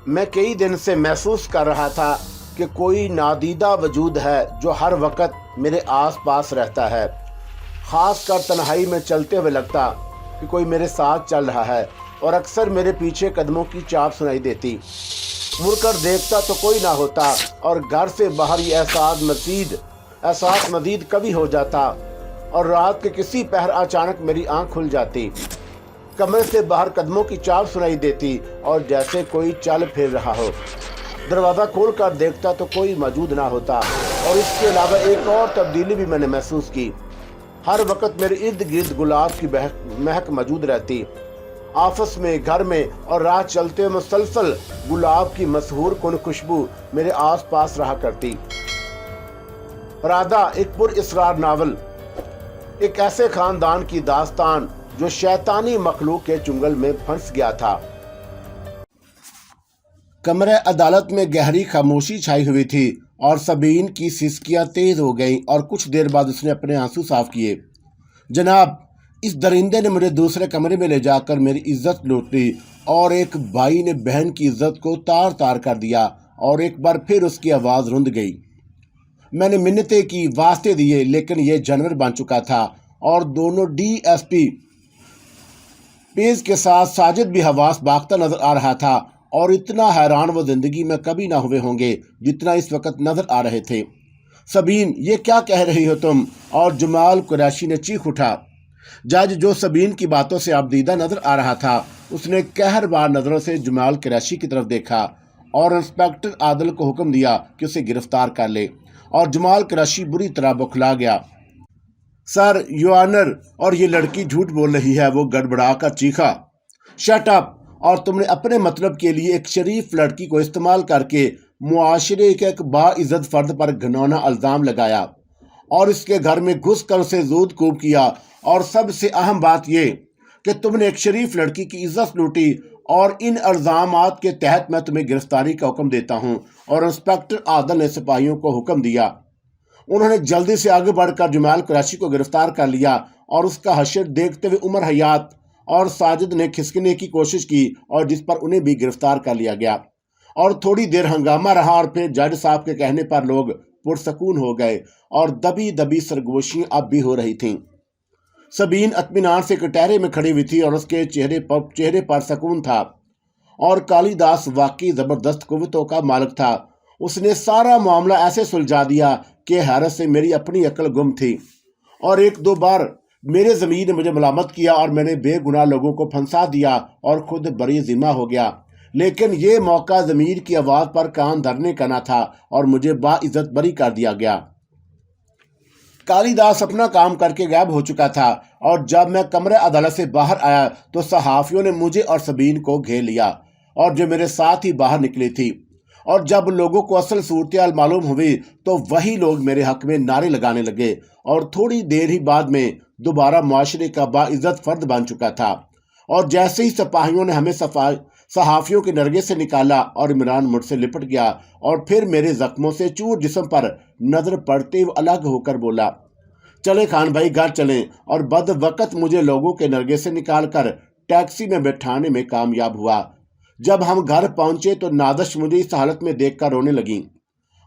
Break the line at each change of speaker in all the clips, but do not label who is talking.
मैं कई दिन से महसूस कर रहा था कि कोई नादीदा वजूद है जो हर वक्त मेरे आस पास रहता है। ख़ास कर तन्हाई में चलते हुए लगता कि कोई मेरे साथ चल रहा है और अक्सर मेरे पीछे कदमों की चाप सुनाई देती। मुड़कर देखता तो कोई ना होता और घर से बाहर ये एहसास मजीद कभी हो जाता और रात के किसी पहर अचानक मेरी आंख खुल जाती। कमरे से बाहर कदमों की चाल सुनाई देती और जैसे कोई चल फिर रहा हो। दरवाज़ा खोलकर देखता तो कोई मौजूद ना होता और इसके अलावा एक और तब्दीली भी मैंने महसूस की। हर वक्त मेरे इर्द गिर्द गुलाब की महक मौजूद रहती। ऑफिस में, घर में और राह चलते हुए मुसलसल गुलाब की मशहूर कुन खुशबू मेरे आस पास रहा करती। राधा एक पुरअसरार नावल, एक ऐसे खानदान की दास्तान जो शैतानी मखलूक के चुंगल में फंस गया था। कमरे अदालत में गहरी खामोशी छाई हुई थी और सबीन की सिसकियां तेज हो गईं और कुछ देर बाद उसने अपने आंसू साफ किए। जनाब, इस दरिंदे ने मुझे दूसरे कमरे में ले जाकर मेरी इज्जत लूट ली और एक भाई ने बहन की इज्जत को तार तार कर दिया और एक बार फिर उसकी आवाज़ रुंध गई। मैंने मिन्नतें की, वास्ते दिए, लेकिन यह जानवर बन चुका था और दोनों डीएसपी पेज के साथ साजिद भी हवास बागता नजर आ रहा था और इतना हैरान वो जिंदगी में कभी ना हुए होंगे जितना इस वक्त नजर आ रहे थे। सबीन, ये क्या कह रही हो तुम? और जमाल कुरैशी ने चीख उठा। जज, जो सबीन की बातों से आबदीदा नजर आ रहा था, उसने कहरबार नजरों से जमाल कुरैशी की तरफ देखा और इंस्पेक्टर आदिल को हुक्म दिया कि उसे गिरफ्तार कर ले और जमाल कुरैशी बुरी तरह बौखला गया। सर, योर ऑनर, और ये लड़की झूठ बोल रही है, वो गड़बड़ा कर चीखा। Shut up! और तुमने अपने मतलब के लिए एक शरीफ लड़की को इस्तेमाल करके मुआशरे के एक बाइज्जत फर्द पर घिनौना इल्ज़ाम लगाया और इसके घर में घुस कर उसे जूद कूब किया। और सबसे अहम बात यह कि तुमने एक शरीफ लड़की की इज्जत लूटी और इन इल्ज़ामात के तहत मैं तुम्हें गिरफ्तारी का हुक्म देता हूँ। और इंस्पेक्टर आदिल ने सिपाहियों को हुक्म दिया। उन्होंने जल्दी से आगे बढ़कर जमाल कुरैशी को गिरफ्तार कर लिया और उसका हशर देखते हुए उमर हयात और साजिद ने खिसकने की कोशिश की और जिस पर उन्हें भी गिरफ्तार कर लिया गया। और थोड़ी देर हंगामा रहा और फिर जज साहब के कहने पर लोग पुरसकून हो गए और दबी दबी सरगोशियां अब भी हो रही थीं। सबीन इत्मीनान से कटहरे में खड़ी हुई थी और उसके चेहरे पर सुकून था। और कालीदास वाकई जबरदस्त कुव्वतों का मालिक था। उसने सारा मामला ऐसे सुलझा दिया कि हैरत से मेरी अपनी अक्ल गुम थी और एक दो बार मेरे ज़मीर ने मुझे मलामत किया और मैंने बेगुनाह लोगों को फंसा दिया और खुद बरी जिम्मा हो गया। लेकिन ये मौका ज़मीर की आवाज़ पर कान धरने का ना था और मुझे बाइज्जत बरी कर दिया गया। कालीदास अपना काम करके गायब हो चुका था और जब मैं कमरे अदालत से बाहर आया तो सहाफ़ियों ने मुझे और सबीन को घेर लिया और जो मेरे साथ ही बाहर निकली थी। और जब लोगों को असल सूरत मालूम हुई तो वही लोग मेरे हक में नारे लगाने लगे और थोड़ी देर ही बाद में दोबारा मुआशरे का बाइज्जत फर्द बन चुका था। और जैसे ही सिपाहियों ने हमें सहाफ़ियों के नरगे से निकाला और इमरान मुझसे लिपट गया और फिर मेरे जख्मों से चूर जिस्म पर नजर पड़ते हुए अलग होकर बोला, चले खान भाई, घर चलें। और बद वक़्त मुझे लोगों के नरगे से निकालकर टैक्सी में बैठाने में कामयाब हुआ। जब हम घर पहुंचे तो नादश मुझे इस हालत में देखकर रोने लगी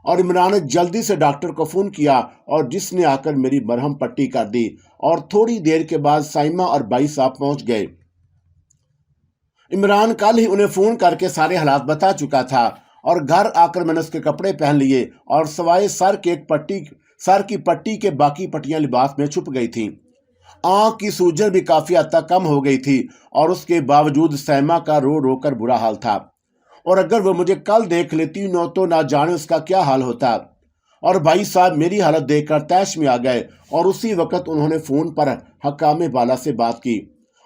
और इमरान ने जल्दी से डॉक्टर को फ़ोन किया और जिसने आकर मेरी मरहम पट्टी कर दी। और थोड़ी देर के बाद साइमा और भाई साहब पहुंच गए। इमरान कल ही उन्हें फ़ोन करके सारे हालात बता चुका था और घर आकर मैंने उसके कपड़े पहन लिए और सवाए सर की पट्टी के बाकी पट्टियां लिबास में छुप गई थीं। आँख की सूजन भी काफ़ी हद तक कम हो गई थी और उसके बावजूद सैमा का रो रो कर बुरा हाल था। और अगर वो मुझे कल देख लेती न तो ना जाने उसका क्या हाल होता। और भाई साहब मेरी हालत देखकर तैश में आ गए और उसी वक्त उन्होंने फ़ोन पर हकामे बाला से बात की।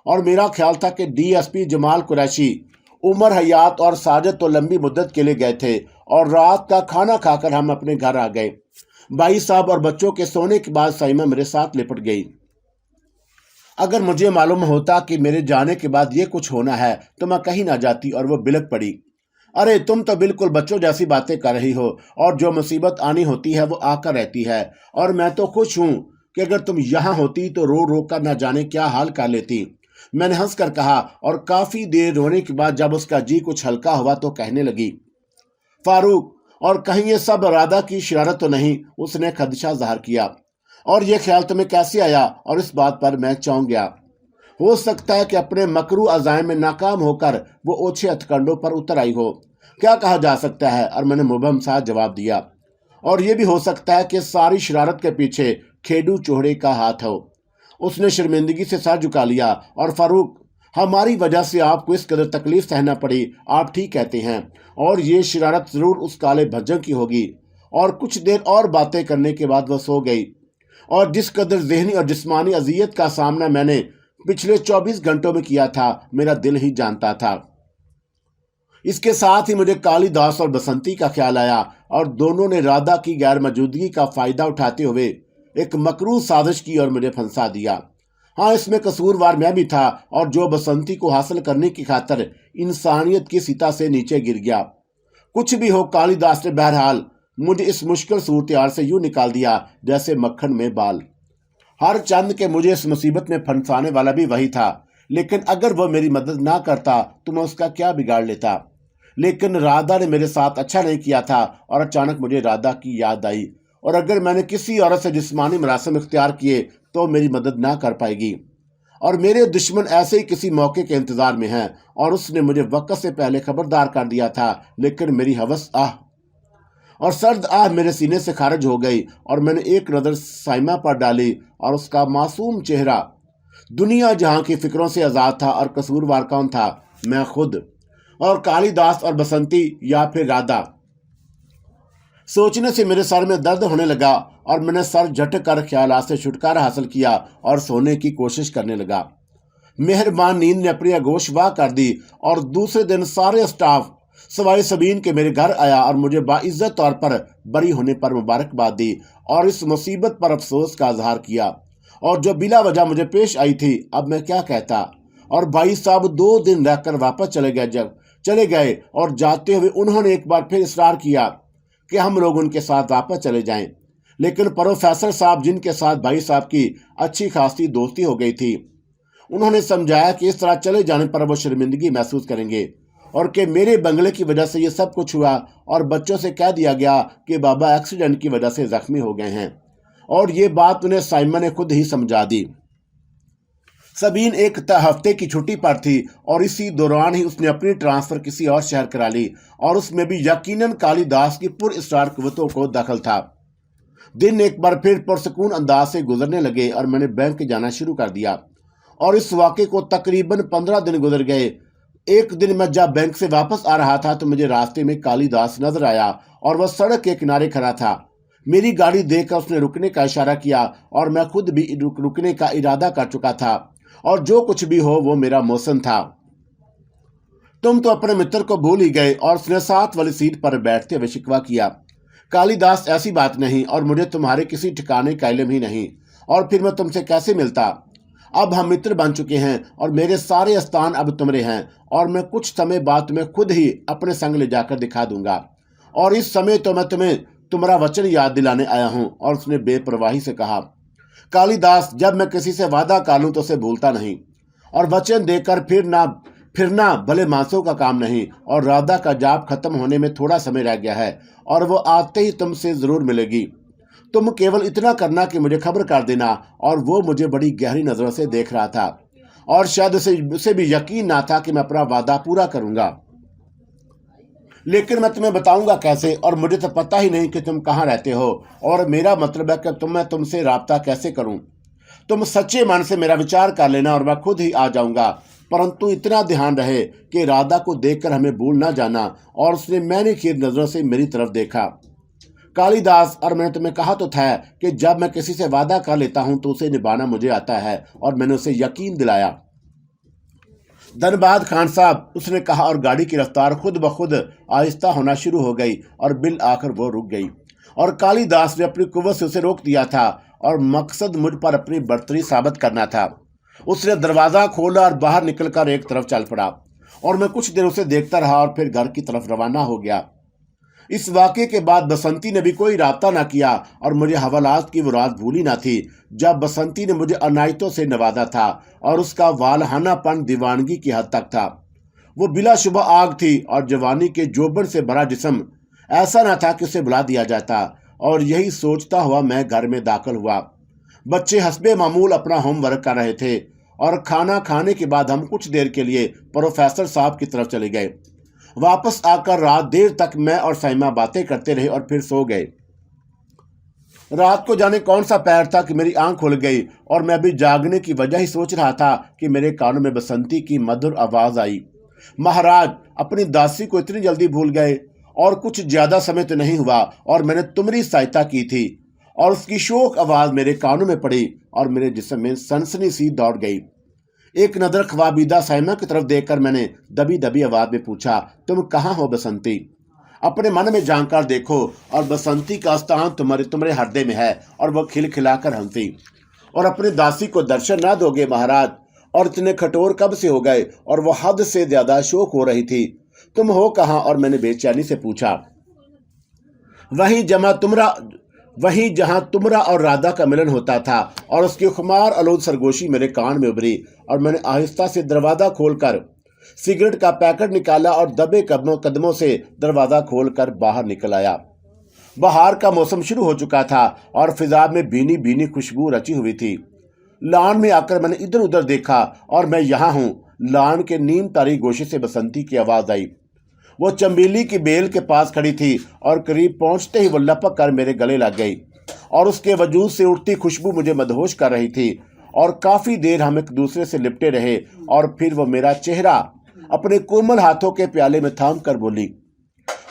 और मेरा ख्याल था कि डीएसपी जमाल कुरैशी, उमर हयात और साजिद तो लंबी मुद्दत के लिए गए थे और रात का खाना खाकर हम अपने घर आ गए। भाई साहब और बच्चों के सोने के बाद साइमा मेरे साथ लिपट गई। अगर मुझे मालूम होता कि मेरे जाने के बाद ये कुछ होना है तो मैं कहीं ना जाती। और वो बिलक पड़ी, अरे तुम तो बिल्कुल बच्चों जैसी बातें कर रही हो और जो मुसीबत आनी होती है वो आकर रहती है। और मैं तो खुश हूँ कि अगर तुम यहाँ होती तो रो रो कर न जाने क्या हाल कर लेती। मैंने हंसकर कहा और काफी देर रोने के बाद जब उसका जी कुछ हल्का हुआ तो कहने लगी, फारूक, और कहीं ये सब राधा की शरारत तो नहीं? उसने खदशा जाहिर किया। और ये ख्याल तुम्हें कैसे आया? और इस बात पर मैं चौंक गया। हो सकता है कि अपने मकरू अज़ाइम में नाकाम होकर वो ओछे हथकंडों पर उतर आई हो। क्या कहा जा सकता है? और मैंने मुबहम सा जवाब दिया। और ये भी हो सकता है कि सारी शरारत के पीछे खेडू चोहड़े का हाथ हो। उसने शर्मिंदगी से सर झुका लिया। और फारूक, हमारी वजह से आपको इस कदर तकलीफ सहना पड़ी, आप ठीक कहते हैं। और ये शरारत जरूर उस काले भज्जन की होगी। और कुछ देर और बातें करने के बाद वह सो गई। और जिस कदर जहनी और जिस्मानी अजियत का सामना मैंने पिछले 24 घंटों में किया था, मेरा दिल ही जानता था। इसके साथ ही मुझे कालिदास और बसंती का ख्याल आया और दोनों ने राधा की गैर मौजूदगी का फायदा उठाते हुए एक मकरू साजिश की और मुझे फंसा दिया। हाँ, इसमें कसूरवार मैं भी था और जो बसंती को हासिल करने की खातिर इंसानियत की सीता से नीचे गिर गया। कुछ भी हो, कालिदास ने बहरहाल मुझे इस मुश्किल सूरत से यूं निकाल दिया जैसे मक्खन में बाल। हर चंद के मुझे इस मुसीबत में फंसाने वाला भी वही था। लेकिन अगर वह मेरी मदद ना करता तो मैं उसका क्या बिगाड़ लेता। लेकिन राधा ने मेरे साथ अच्छा नहीं किया था और अचानक मुझे राधा की याद आई। और अगर मैंने किसी औरत से जिस्मानी मरासम इख्तियार किए तो मेरी मदद ना कर पाएगी। और मेरे दुश्मन ऐसे ही किसी मौके के इंतजार में हैं और उसने मुझे वक्त से पहले खबरदार कर दिया था। लेकिन मेरी हवस और सर्द आह मेरे सीने से खारिज हो गई और मैंने एक नज़र साइमा पर डाली और उसका मासूम चेहरा। दुनिया जहां की फिक्रों से आज़ाद था और कसूरवार कौन था? मैं खुद। और कालिदास और बसंती या फिर राधा? सोचने से मेरे सर में दर्द होने लगा और मैंने सर झटकर ख्यालात से छुटकारा हासिल किया और सोने की कोशिश करने लगा। मेहरबान नींद ने अपनी आगोश वाह कर दी और दूसरे दिन सारे स्टाफ सवाई सबीन के मेरे घर आया और मुझे बाइज्जत तौर पर बरी होने पर मुबारकबाद दी और इस मुसीबत पर अफसोस का इजहार किया और जो बिला वजह मुझे पेश आई थी, अब मैं क्या कहता। और भाई साहब 2 दिन रहकर वापस चले गए और जाते हुए उन्होंने एक बार फिर इसरार किया कि हम लोग उनके साथ वापस चले जाएं। लेकिन प्रोफेसर साहब, जिनके साथ भाई साहब की अच्छी खासी दोस्ती हो गई थी, उन्होंने समझाया कि इस तरह चले जाने पर वो शर्मिंदगी महसूस करेंगे और कि मेरे बंगले की वजह से ये सब कुछ हुआ। और बच्चों से कह दिया गया कि बाबा एक्सीडेंट की वजह से जख्मी हो गए हैं। और ये बात उन्हें साइमन ने खुद ही समझा दी। सबीन एक हफ्ते की छुट्टी पर थी और इसी दौरान ही उसने अपनी ट्रांसफर किसी और शहर करा ली और उसमें भी यकीनन कालिदास की पुरअसरार कुव्वतों को दखल था। दिन एक बार फिर पुरसकून अंदाज से गुजरने लगे और मैंने बैंक जाना शुरू कर दिया। और इस वाक़े को तकरीबन 15 दिन गुजर गए। एक दिन मैं जब बैंक से वापस आ रहा था तो मुझे रास्ते में कालिदास नजर आया और वह सड़क के किनारे खड़ा था। मेरी गाड़ी देखकर उसने रुकने का इशारा किया और मैं खुद भी रुकने का इरादा कर चुका था। और जो कुछ भी हो वो मेरा मौसम था। तुम तो अपने मित्र को भूल ही गए। और उसने साथ वाली सीट पर बैठते हुए शिकवा किया, कालिदास, ऐसी बात नहीं और मुझे तुम्हारे किसी ठिकाने का इल्म ही नहीं। और फिर मैं तुमसे कैसे मिलता? अब हम मित्र बन चुके हैं और मेरे सारे स्थान अब तुम्हारे हैं और मैं कुछ समय बाद तुम्हें खुद ही अपने संग ले जाकर दिखा दूंगा। और इस समय तो मैं तुम्हें तुम्हारा वचन याद दिलाने आया हूं। और उसने बेपरवाही से कहा, कालिदास, जब मैं किसी से वादा कर लूं तो उसे भूलता नहीं और वचन देकर फिरना भले मानसों का काम नहीं। और राधा का जाप खत्म होने में थोड़ा समय रह गया है और वो आते ही तुमसे जरूर मिलेगी। तुम केवल इतना करना कि मुझे खबर कर देना। और वो मुझे बड़ी गहरी नजरों से देख रहा था और शायद उसे भी यकीन ना था कि मैं अपना वादा पूरा करूंगा। लेकिन मैं तुम्हें बताऊंगा कैसे? और मुझे तो पता ही नहीं कि तुम कहाँ रहते हो और मेरा मतलब है कि मैं तुमसे राब्ता कैसे करूं। तुम सच्चे मन से मेरा विचार कर लेना और मैं खुद ही आ जाऊंगा। परंतु इतना ध्यान रहे कि राधा को देखकर हमें भूल ना जाना। और उसने मैंने खीर नजरों से मेरी तरफ देखा। कालिदास, और मैंने तुम्हें कहा तो था कि जब मैं किसी से वादा कर लेता हूं तो उसे निभाना मुझे आता है। और मैंने उसे यकीन दिलाया। धन्यवाद खान साहब, उसने कहा और गाड़ी की रफ्तार खुद ब खुद आहिस्ता होना शुरू हो गई और बिल आकर वो रुक गई। और कालिदास ने अपनी कुव्वत से उसे रोक दिया था और मकसद मुझ पर अपनी बढ़तरी साबित करना था। उसने दरवाज़ा खोला और बाहर निकलकर एक तरफ चल पड़ा और मैं कुछ देर उसे देखता रहा और फिर घर की तरफ रवाना हो गया। इस वाक़ये के बाद बसंती ने भी कोई राब्ता ना किया और मुझे हवालात की वो रात भूली ना थी जब बसंती ने मुझे अनायतों से नवाजा था और उसका वालहानापन दीवानगी की हद तक था। वो बिलाशुबा आग थी और जवानी के जोबन से भरा जिस्म ऐसा ना था कि उसे बुला दिया जाता। और यही सोचता हुआ मैं घर में दाखिल हुआ। बच्चे हस्बे मामूल अपना होमवर्क कर रहे थे और खाना खाने के बाद हम कुछ देर के लिए प्रोफेसर साहब की तरफ चले गए। वापस आकर रात देर तक मैं और साइमा बातें करते रहे और फिर सो गए। रात को जाने कौन सा पैर था कि मेरी आंख खुल गई और मैं भी जागने की वजह ही सोच रहा था कि मेरे कानों में बसंती की मधुर आवाज आई। महाराज अपनी दासी को इतनी जल्दी भूल गए और कुछ ज्यादा समय तो नहीं हुआ और मैंने तुम्हारी सहायता की थी। और उसकी शोक आवाज मेरे कानों में पड़ी और मेरे जिस्म में सनसनी सी दौड़ गई। एक नजर ख्वाबीदा साइमा की तरफ देखकर मैंने दबी दबी आवाज में पूछा, तुम कहाँ हो बसंती? अपने मन में जानकर देखो और बसंती का स्थान तुम्हारे हृदय में है। और वह खिलखिलाकर हंसी। और अपनी दासी को दर्शन ना दोगे महाराज? और इतने कठोर कब से हो गए? और वह हद से ज्यादा शोक हो रही थी। तुम हो कहाँ? और मैंने बेचैनी से पूछा। वही जहां तुमरा और राधा का मिलन होता था। और उसकी खुमार आलूद सरगोशी मेरे कान में उभरी और मैंने आहिस्ता से दरवाजा खोलकर सिगरेट का पैकेट निकाला और दबे कदमों से दरवाजा खोलकर बाहर निकल आया। बाहर का मौसम शुरू हो चुका था और फिजा में भीनी भीनी खुशबू रची हुई थी। लॉन में आकर मैंने इधर उधर देखा और मैं यहाँ हूँ। लॉन के नीम तारी गोशे से बसंती की आवाज आई। वो चंबेली की बेल के पास खड़ी थी और करीब पहुंचते ही वो लपक कर मेरे गले लग गई और उसके वजूद से उठती खुशबू मुझे मदहोश कर रही थी। और काफी देर हम एक दूसरे से लिपटे रहे और फिर वो मेरा चेहरा अपने कोमल हाथों के प्याले में थाम कर बोली,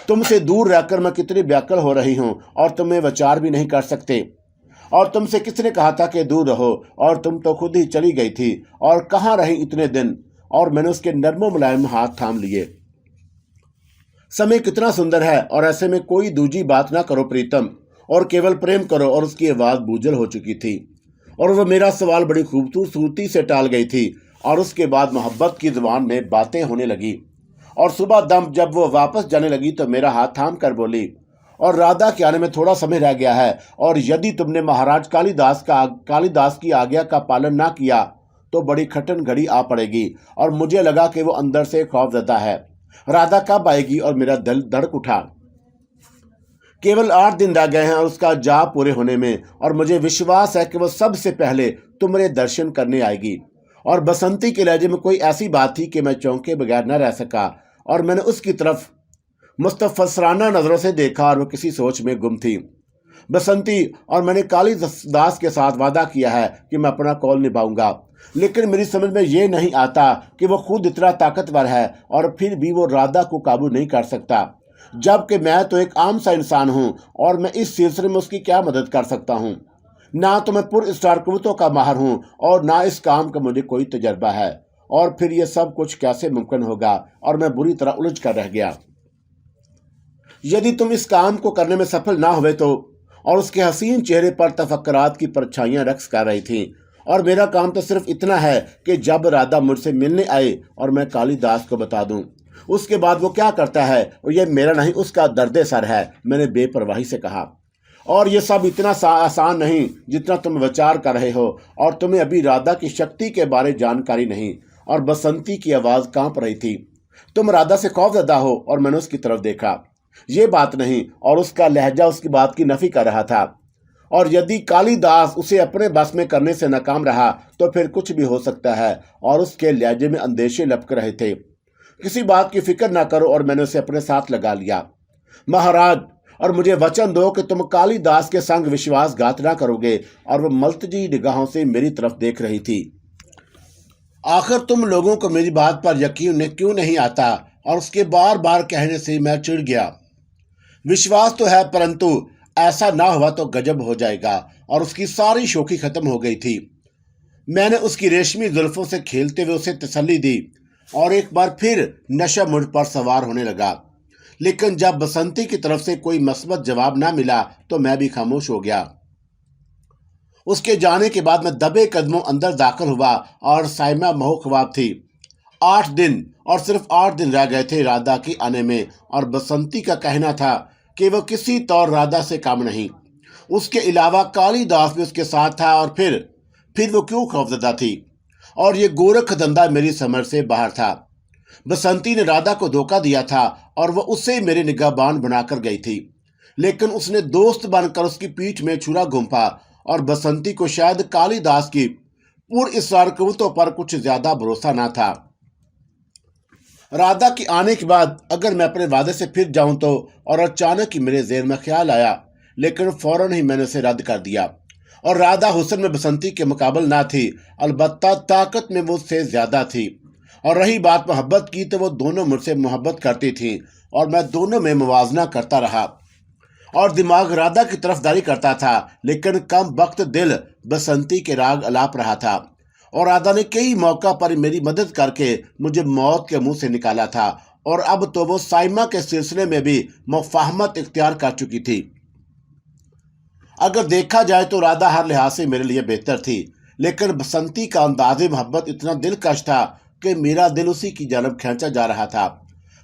तुमसे दूर रहकर मैं कितनी व्याकुल हो रही हूँ और तुम्हें विचार भी नहीं कर सकते। और तुमसे किसने कहा था कि दूर रहो? और तुम तो खुद ही चली गई थी। और कहाँ रही इतने दिन? और मैंने उसके नर्मो मुलायम हाथ थाम लिए। समय कितना सुंदर है और ऐसे में कोई दूजी बात ना करो प्रीतम, और केवल प्रेम करो। और उसकी आवाज़ बूझल हो चुकी थी और वह मेरा सवाल बड़ी खूबसूरती से टाल गई थी। और उसके बाद मोहब्बत की जुबान में बातें होने लगी। और सुबह दम जब वो वापस जाने लगी तो मेरा हाथ थाम कर बोली, और राधा के आने में थोड़ा समय रह गया है और यदि तुमने महाराज कालिदास की आज्ञा का पालन ना किया तो बड़ी कठिन घड़ी आ पड़ेगी। और मुझे लगा कि वो अंदर से खौफजदा है। राधा कब आएगी? और मेरा दिल धड़क उठा। केवल 8 दिन रह गए हैं और उसका जा पूरे होने में, और मुझे विश्वास है कि वो सबसे पहले तुम्हारे दर्शन करने आएगी। और बसंती के लहजे में कोई ऐसी बात थी कि मैं चौंके बगैर न रह सका और मैंने उसकी तरफ मुस्तफसराना नजरों से देखा और वो किसी सोच में गुम थी। बसंती, और मैंने कालिदास के साथ वादा किया है कि मैं अपना कौल निभाऊंगा, लेकिन मेरी समझ में ये नहीं आता कि वो खुद इतना ताकतवर है और फिर भी वो राधा को काबू नहीं कर सकता, जबकि मैं तो एक आम सा इंसान हूँ और मैं इस सिलसिले में उसकी क्या मदद कर सकता हूँ। ना तो मैं पुर स्टार कबूतों का माहिर हूँ और ना इस काम का मुझे कोई तजर्बा है। और फिर ये सब कुछ कैसे मुमकिन होगा? और मैं बुरी तरह उलझ कर रह गया। यदि तुम इस काम को करने में सफल ना हुए तो? और उसके हसीन चेहरे पर तफक्कुरात की परछाइयां रक्स कर रही थीं। और मेरा काम तो सिर्फ इतना है कि जब राधा मुझसे मिलने आए और मैं कालिदास को बता दूं, उसके बाद वो क्या करता है और ये मेरा नहीं उसका दर्द सर है, मैंने बेपरवाही से कहा। और ये सब इतना आसान नहीं जितना तुम विचार कर रहे हो, और तुम्हें अभी राधा की शक्ति के बारे जानकारी नहीं। और बसंती की आवाज़ कांप रही थी। तुम राधा से खौफजदा हो? और मैंने उसकी तरफ देखा। ये बात नहीं। और उसका लहजा उसकी बात की नफी कर रहा था। और यदि कालिदास उसे अपने बस में करने से नाकाम रहा तो फिर कुछ भी हो सकता है। और उसके लहजे में अंदेशे लपक रहे थे। किसी बात की फिक्र ना करो। और मैंने उसे अपने साथ लगा लिया। महाराज, और मुझे वचन दो कि तुम कालिदास के संग विश्वासघात ना करोगे। और वह मल्तजी निगाहों से मेरी तरफ देख रही थी। आखिर तुम लोगों को मेरी बात पर यकीन क्यों नहीं आता? और उसके बार बार कहने से मैं चिढ़ गया। विश्वास तो है, परंतु ऐसा ना हुआ तो गजब हो जाएगा। और उसकी सारी शोखी खत्म हो गई थी। मैंने उसकी रेशमी जुल्फों से खेलते हुए उसे तसल्ली दी और एक बार फिर नशा मुझ पर सवार होने लगा। लेकिन जब बसंती की तरफ से कोई मस्बत जवाब ना मिला तो मैं भी खामोश हो गया। उसके जाने के बाद मैं दबे कदमों अंदर दाखिल हुआ और साइमा मोहख्वाब थी। 8 दिन, और सिर्फ 8 दिन रह गए थे राधा के आने में। और बसंती का कहना था कि वो किसी तौर राधा से कम नहीं। उसके अलावा कालिदास भी उसके साथ था, और फिर वो क्यों खौफजदा थी? और ये गोरख धंधा मेरी समझ से बाहर था। बसंती ने राधा को धोखा दिया था और वह उसे मेरे निगाहबान बनाकर गई थी, लेकिन उसने दोस्त बनकर उसकी पीठ में छुरा घुंपा, और बसंती को शायद कालिदास की पुरअसरार कविताओं पर कुछ ज्यादा भरोसा न था। राधा के आने के बाद अगर मैं अपने वादे से फिर जाऊं तो, और अचानक ही मेरे ज़हन में ख्याल आया, लेकिन फौरन ही मैंने उसे रद्द कर दिया। और राधा हुस्न में बसंती के मुकाबले ना थी, अलबत्ता ताकत में वो उससे ज्यादा थी। और रही बात मोहब्बत की, तो वो दोनों मुझसे मोहब्बत करती थी और मैं दोनों में मुवाजना करता रहा, और दिमाग राधा की तरफदारी करता था, लेकिन कम वक्त दिल बसंती के राग अलाप रहा था। और राधा ने कई मौका पर मेरी मदद करके मुझे मौत के मुंह से निकाला था, और अब तो वो साइमा के सिलसिले में भी मुफाहमत इख्तियार कर चुकी थी। अगर देखा जाए तो राधा हर लिहाज से मेरे लिए बेहतर थी, लेकिन बसंती का अंदाज़े मोहब्बत इतना दिलकश था कि मेरा दिल उसी की जानब खींचा जा रहा था।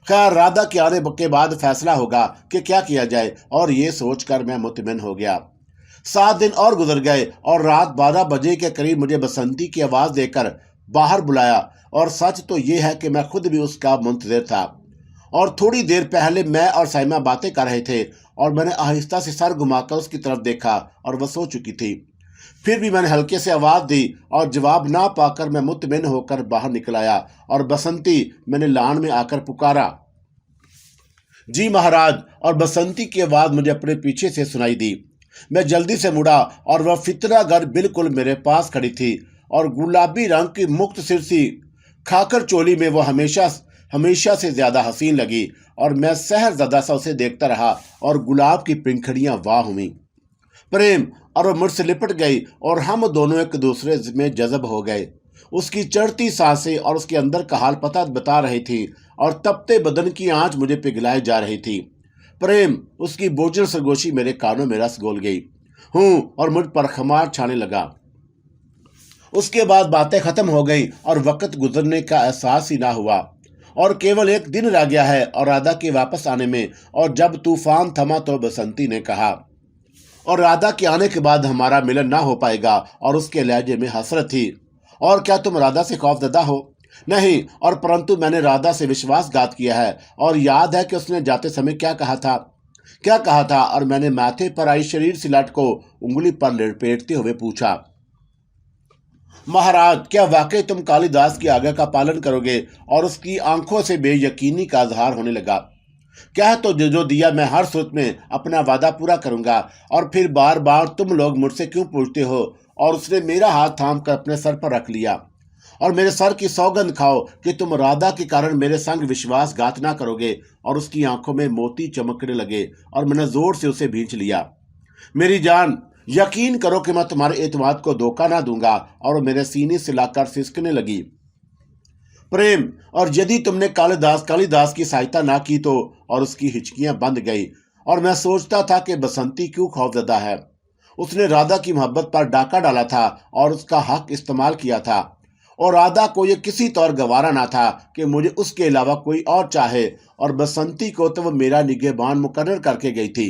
खैर, राधा के आने के बाद फैसला होगा कि क्या किया जाए, और ये सोचकर मैं मुतमिन हो गया। 7 दिन और गुजर गए और रात 12 बजे के करीब मुझे बसंती की आवाज़ देकर बाहर बुलाया, और सच तो ये है कि मैं खुद भी उसका मुंतज़िर था। और थोड़ी देर पहले मैं और साइमा बातें कर रहे थे, और मैंने आहिस्ता से सर घुमाकर उसकी तरफ देखा, और वह सो चुकी थी। फिर भी मैंने हल्के से आवाज़ दी, और जवाब ना पाकर मैं मुतमिन होकर बाहर निकल आया। और बसंती, मैंने लान में आकर पुकारा, जी महाराज। और बसंती की आवाज़ मुझे अपने पीछे से सुनाई दी। मैं जल्दी से मुड़ा, और वह फितरा घर बिल्कुल मेरे पास खड़ी थी, और गुलाबी रंग की मुक्त सिरसी खाकर चोली में वो हमेशा से ज्यादा हसीन लगी। और मैं सहरज़दा सा उसे देखता रहा, और गुलाब की पंखुड़ियां वाह हुई प्रेम, और वह मुझसे लिपट गई, और हम दोनों एक दूसरे में जज़ब हो गए। उसकी चढ़ती सांसें और उसके अंदर का हाल पता बता रही थी, और तपते बदन की आंच मुझे पिघलाई जा रही थी। प्रेम, उसकी बोझल सरगोशी मेरे कानों में रस घोल गई और मुझ पर खमार छाने लगा। उसके बाद बातें खत्म हो गई, और वक्त गुजरने का एहसास ही ना हुआ, और केवल एक दिन रह गया है और राधा के वापस आने में। और जब तूफान थमा तो बसंती ने कहा, और राधा के आने के बाद हमारा मिलन ना हो पाएगा। और उसके लहजे में हसरत थी, और क्या तुम राधा से खौफजदा हो? नहीं, और परंतु मैंने राधा से विश्वासघात किया है। और याद है कि उसने जाते समय क्या कहा था? और मैंने माथे पर आई शरीर से लट को उंगली पर लपेटते हुए पूछा, महाराज, क्या वाकई तुम कालिदास की आज्ञा का पालन करोगे? और उसकी आंखों से बेयकीनी का इजहार होने लगा। क्या तो जो दिया मैं हर सूरत में अपना वादा पूरा करूंगा। और फिर बार बार तुम लोग मुझसे क्यों पूछते हो? और उसने मेरा हाथ थाम कर अपने सर पर रख लिया, और मेरे सर की सौगंध खाओ कि तुम राधा के कारण मेरे संग विश्वासघात ना करोगे। और उसकी आंखों में मोती चमकने लगे, और मैंने जोर से उसे भींच लिया। मेरी जान, यकीन करो कि मैं तुम्हारे एतमाद को धोखा ना दूंगा। और वो मेरे सीने से लाकर सिसकने लगी। प्रेम, और यदि तुमने कालिदास की सहायता ना की तो? और उसकी हिचकियां बंद गई, और मैं सोचता था कि बसंती क्यों खौफजदा है। उसने राधा की मोहब्बत पर डाका डाला था और उसका हक इस्तेमाल किया था, और राधा को यह किसी तौर गवारा ना था कि मुझे उसके अलावा कोई और चाहे। और बसंती को तो वह मेरा निगहबान मुकर्रर करके गई थी।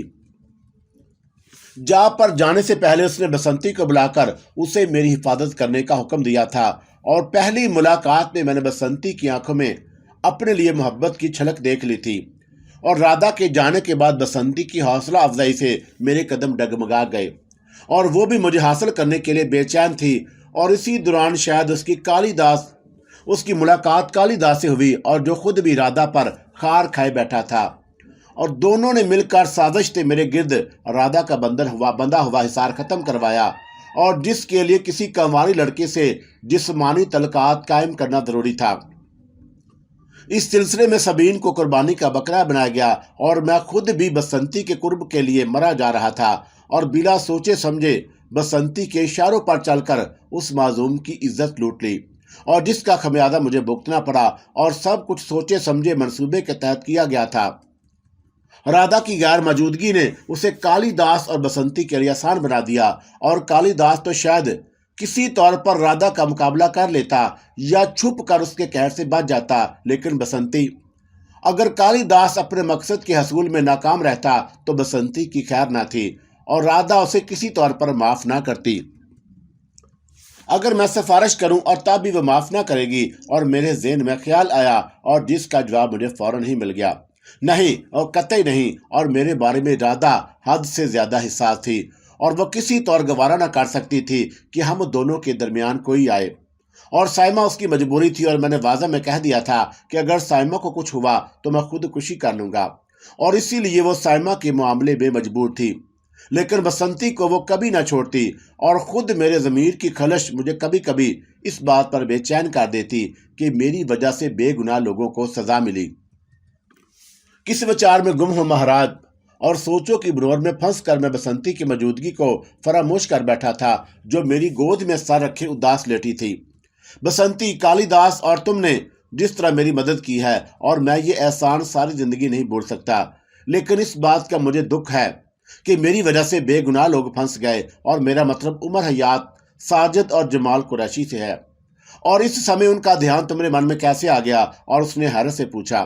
जा पर जाने से पहले उसने बसंती को बुलाकर उसे मेरी हिफाजत करने का हुक्म दिया था। और पहली मुलाकात में मैंने बसंती की आंखों में अपने लिए मोहब्बत की झलक देख ली थी। और राधा के जाने के बाद बसंती की हौसला अफजाई से मेरे कदम डगमगा गए, और वो भी मुझे हासिल करने के लिए बेचैन थी। और इसी दौरान शायद उसकी मुलाकात कालिदास से हुई, और जो खुद भी राधा पर खार खाए बैठा था। और दोनों ने मिलकर साजिश से मेरे गिर्द राधा का बंधा हुआ हिसार खत्म करवाया, और जिसके लिए किसी कंवारी लड़के से जिस्मानी तलकात कायम करना जरूरी था। इस सिलसिले में सबीन को कुर्बानी का बकरा बनाया गया, और मैं खुद भी बसंती के कुर्ब के लिए मरा जा रहा था। और बिना सोचे समझे बसंती के इशारों पर चलकर उस मासूम की इज्जत लूट ली, और जिसका खमियाजा मुझे भुगतना पड़ा। और सब कुछ सोचे समझे मंसूबे के तहत किया गया था। राधा की गैर मौजूदगी ने उसे कालिदास और बसंती के लिए आसान बना दिया। और कालिदास तो शायद किसी तौर पर राधा का मुकाबला कर लेता, या छुप कर उसके कहर से बच जाता, लेकिन बसंती, अगर कालिदास अपने मकसद के हसूल में नाकाम रहता तो बसंती की खैर ना थी और राधा उसे किसी तौर पर माफ ना करती। अगर मैं सिफारिश करूं और तब भी वो माफ ना करेगी, और मेरे ज़हन में ख्याल आया और जिसका जवाब मुझे फौरन ही मिल गया, नहीं और कतई नहीं। और मेरे बारे में राधा हद से ज्यादा हिस्सास थी और वह किसी तौर गवारा ना कर सकती थी कि हम दोनों के दरमियान कोई आए। और साइमा उसकी मजबूरी थी और मैंने वाज़ा में कह दिया था कि अगर साइमा को कुछ हुआ तो मैं खुदकुशी कर लूंगा, और इसीलिए वो साइमा के मामले में मजबूर थी। लेकिन बसंती को वो कभी ना छोड़ती और खुद मेरे ज़मीर की खलश मुझे कभी कभी इस बात पर बेचैन कर देती कि मेरी वजह से बेगुनाह लोगों को सजा मिली। किस विचार में गुम हो महाराज, और सोचों की भंवर में फंस कर मैं बसंती की मौजूदगी को फरामोश कर बैठा था, जो मेरी गोद में सर रखे उदास लेटी थी। बसंती, कालिदास और तुमने जिस तरह मेरी मदद की है, और मैं ये एहसान सारी जिंदगी नहीं भूल सकता, लेकिन इस बात का मुझे दुख है कि मेरी वजह से बेगुनाह लोग फंस गए, और मेरा मतलब उमर हयात, साजिद और जमाल कुरैशी से है। और इस समय उनका ध्यान तुम्हारे मन में कैसे आ गया? और उसने हैरत से पूछा।